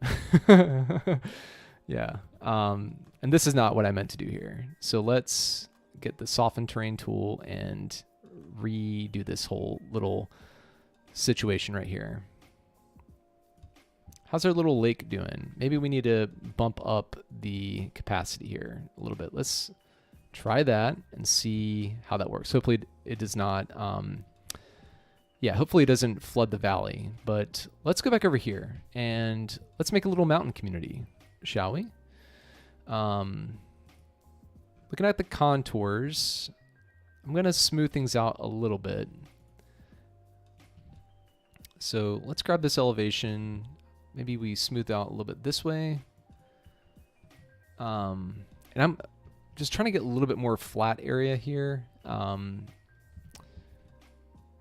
Yeah. And this is not what I meant to do here. So let's get the soften terrain tool and redo this whole little situation right here. How's our little lake doing? Maybe we need to bump up the capacity here a little bit. Let's try that and see how that works. Hopefully it does not, yeah, hopefully it doesn't flood the valley. But let's go back over here and let's make a little mountain community, shall we? Looking at the contours, I'm going to smooth things out a little bit. So let's grab this elevation. Maybe we smooth out a little bit this way. And I'm just trying to get a little bit more flat area here.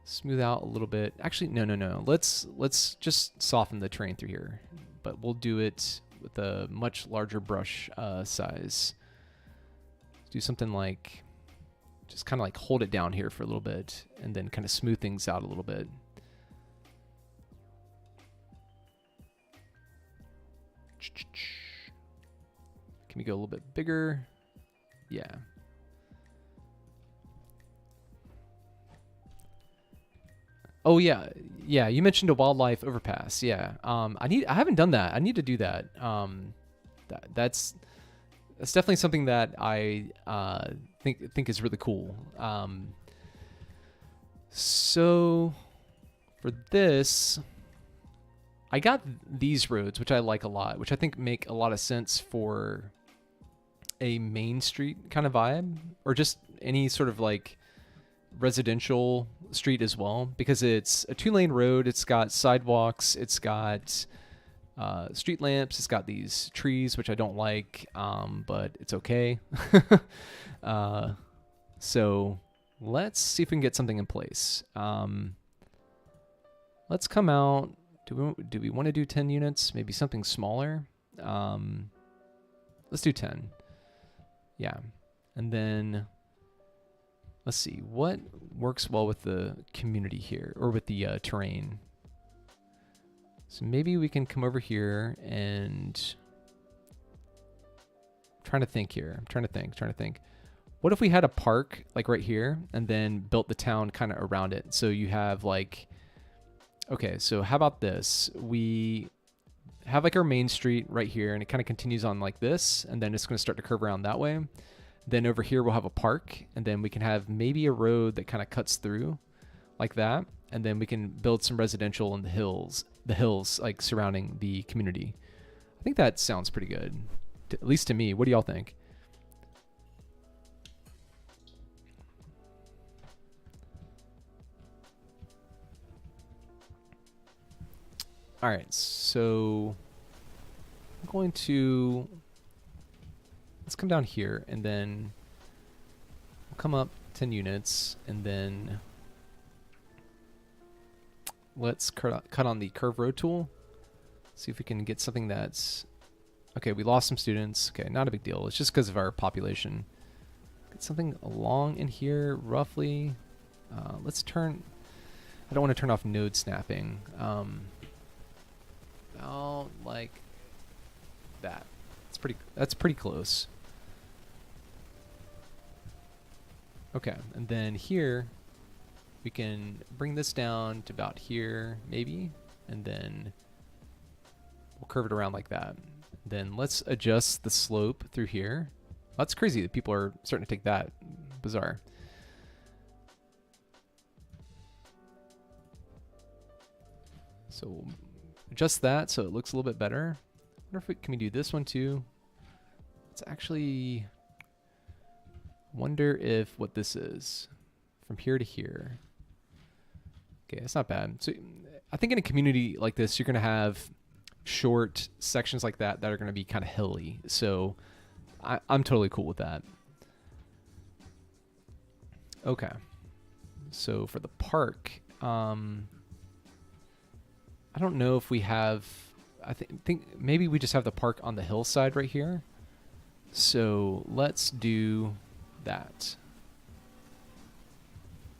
Smooth out a little bit. Actually, no. Let's just soften the terrain through here. But we'll do it with a much larger brush size. Do something like, just kind of like hold it down here for a little bit and then kind of smooth things out a little bit. Can we go a little bit bigger? Yeah. Oh yeah, you mentioned a wildlife overpass. Yeah. I haven't done that. I need to do that. That's definitely something that I think is really cool. So for this, I got these roads, which I like a lot, which I think make a lot of sense for a main street kind of vibe, or just any sort of like residential street as well, because it's a 2-lane road. It's got sidewalks. It's got street lamps. It's got these trees, which I don't like, but it's okay. So let's see if we can get something in place. Let's come out. Do we want to do 10 units? Maybe something smaller. Let's do 10. Yeah. And then let's see what works well with the community here, or with the terrain. So maybe we can come over here and I'm trying to think. What if we had a park like right here and then built the town kind of around it? So you have like, okay, so how about this? We have like our main street right here and it kind of continues on like this, and then it's going to start to curve around that way. Then over here we'll have a park, and then we can have maybe a road that kind of cuts through like that, and then we can build some residential in the hills like surrounding the community. I think that sounds pretty good. at least to me. What do y'all think? All right, so I'm going to, let's come down here, and then we'll come up 10 units, and then let's cut on the curve road tool. See if we can get something that's, okay, we lost some students. Okay, not a big deal. It's just because of our population. Get something along in here, roughly. Let's turn, I don't want to turn off node snapping. About like that. That's pretty close. Okay, and then here we can bring this down to about here, maybe, and then we'll curve it around like that. Then let's adjust the slope through here. That's crazy that people are starting to take that. Bizarre. So we'll adjust that so it looks a little bit better. I wonder if can we do this one too? It's actually, wonder if what this is from here to here. Okay, that's not bad. So I think in a community like this, you're going to have short sections like that are going to be kind of hilly. So I'm totally cool with that. Okay. So for the park, I don't know if we have, I think maybe we just have the park on the hillside right here. So let's do that.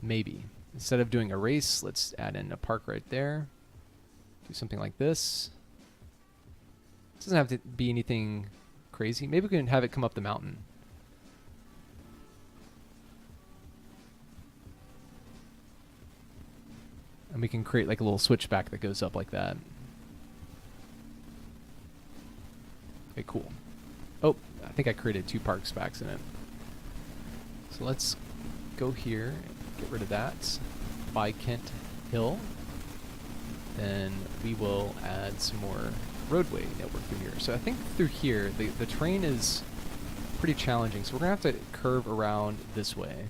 Maybe. Instead of doing a race, let's add in a park right there. Do something like this. It doesn't have to be anything crazy. Maybe we can have it come up the mountain. And we can create like a little switchback that goes up like that. Okay, cool. Oh, I think I created 2 park specs in it. So let's go here, get rid of that. By Kent Hill. Then we will add some more roadway network through here. So I think through here, the terrain is pretty challenging. So we're going to have to curve around this way.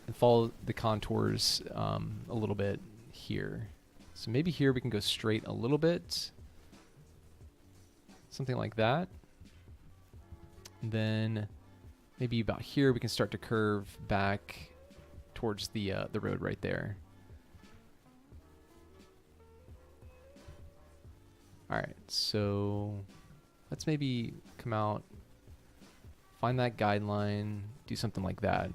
And follow the contours a little bit here. So maybe here we can go straight a little bit. Something like that. And then maybe about here we can start to curve back towards the road right there. All right, so let's maybe come out, find that guideline, do something like that.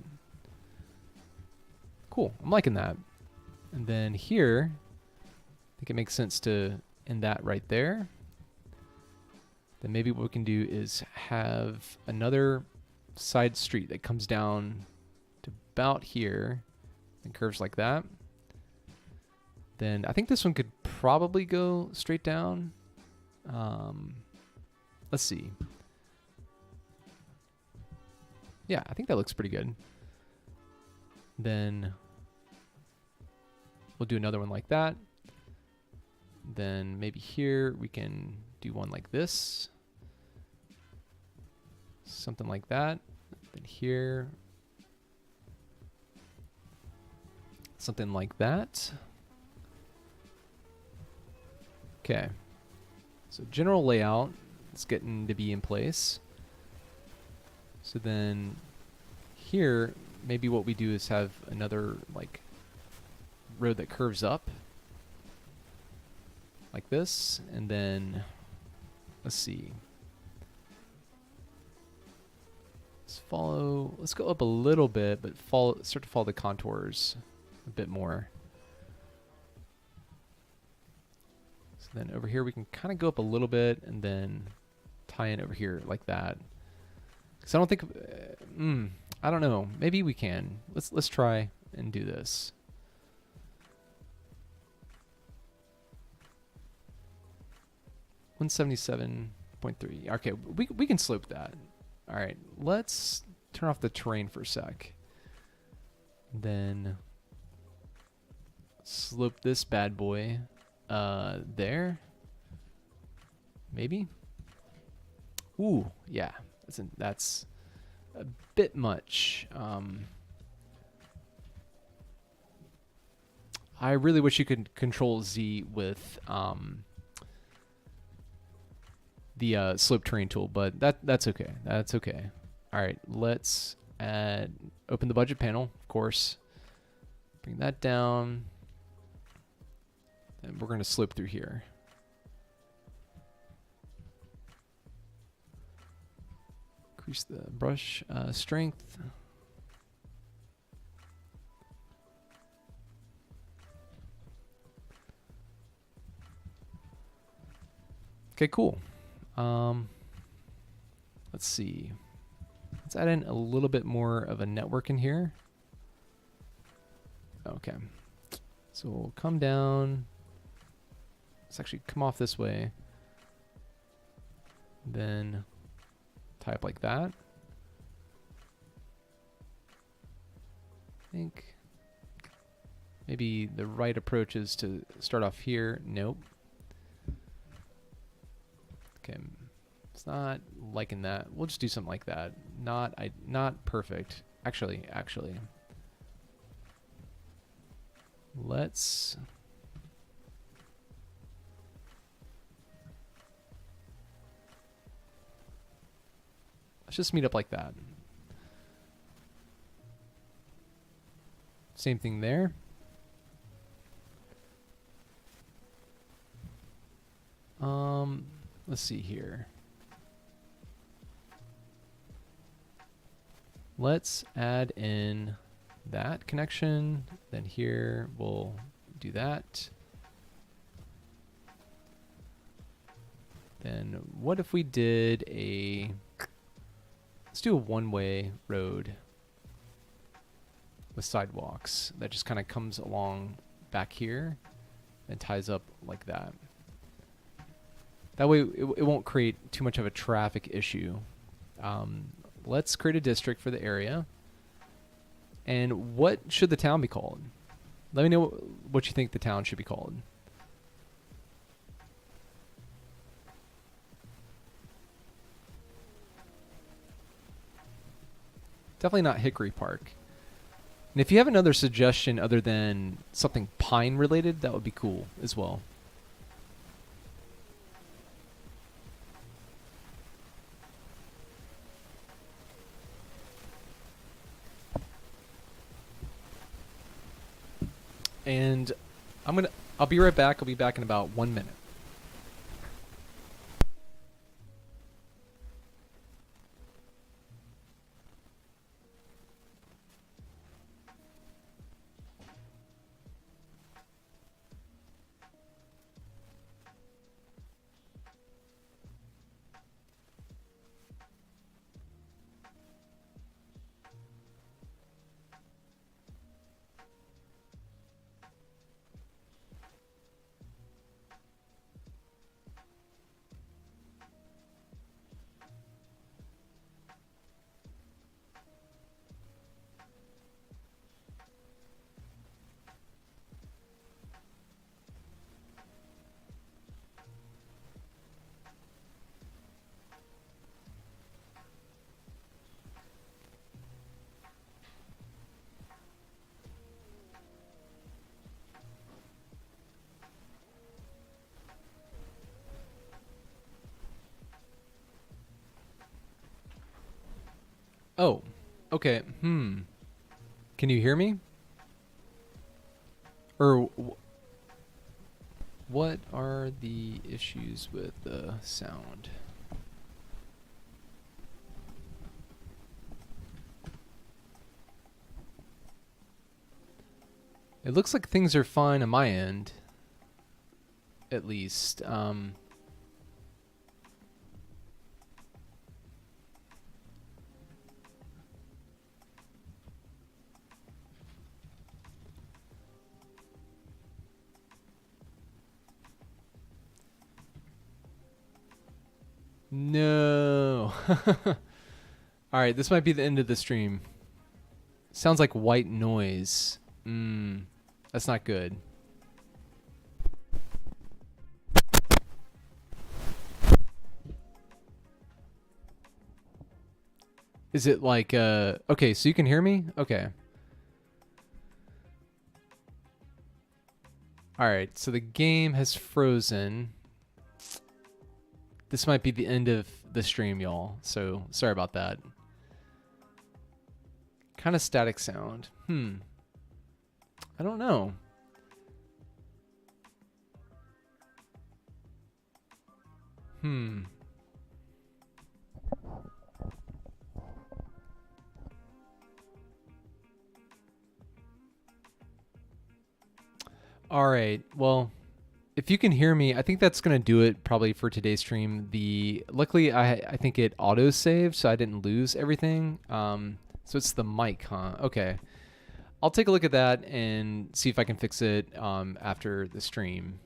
Cool, I'm liking that. And then here, I think it makes sense to end that right there. Then maybe what we can do is have another side street that comes down to about here and curves like that. Then I think this one could probably go straight down. Let's see. Yeah, I think that looks pretty good. Then we'll do another one like that. Then maybe here we can do one like this. Something like that. Then here. Something like that. Okay. So general layout is getting to be in place. So then here, maybe what we do is have another like road that curves up like this, and then let's see. Let's go up a little bit, but start to follow the contours a bit more. So then over here we can kind of go up a little bit and then tie in over here like that. Because I don't think, I don't know. Maybe we can. Let's try and do this. $177.3. Okay, we can slope that. All right, let's turn off the terrain for a sec. Then slope this bad boy there. Maybe. Ooh, yeah, that's a bit much. I really wish you could control Z with the slope terrain tool, but that's okay. That's okay. All right, let's open the budget panel, of course. Bring that down. And we're going to slope through here. Increase the brush strength. Okay, cool. Let's see. Let's add in a little bit more of a network in here. Okay. So we'll come down. Let's actually come off this way. Then tie up like that. I think maybe the right approach is to start off here. Nope. Okay. It's not liking that. We'll just do something like that. Not perfect. Actually. Let's just meet up like that. Same thing there. Let's see here. Let's add in that connection. Then here we'll do that. Then what if we did let's do a one-way road with sidewalks that just kind of comes along back here and ties up like that. That way it won't create too much of a traffic issue. Let's create a district for the area. And what should the town be called? Let me know what you think the town should be called. Definitely not Hickory Park. And if you have another suggestion other than something pine related, that would be cool as well. And I'll be right back. I'll be back in about 1 minute. Oh, okay. Can you hear me? Or what are the issues with the sound? It looks like things are fine on my end, at least. No. All right, this might be the end of the stream. Sounds like white noise. That's not good. Is it like okay, so you can hear me? Okay. All right, so the game has frozen. This might be the end of the stream, y'all. So sorry about that. Kind of static sound. I don't know. All right. Well, if you can hear me, I think that's gonna do it probably for today's stream. Luckily I think it auto saved, so I didn't lose everything. So it's the mic, huh? Okay. I'll take a look at that and see if I can fix it after the stream.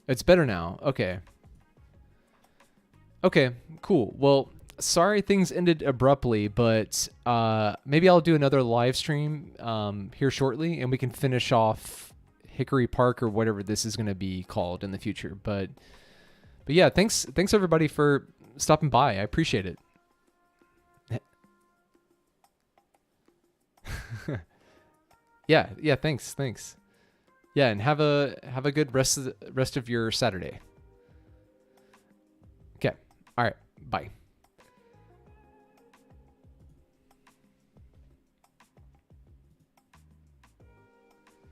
It's better now. Okay. Okay, cool. Well, sorry things ended abruptly, but maybe I'll do another live stream here shortly, and we can finish off Hickory Park or whatever this is going to be called in the future. But yeah, thanks everybody for stopping by. I appreciate it. Yeah, thanks. Yeah, and have a good rest of your Saturday. Okay. All right. Bye.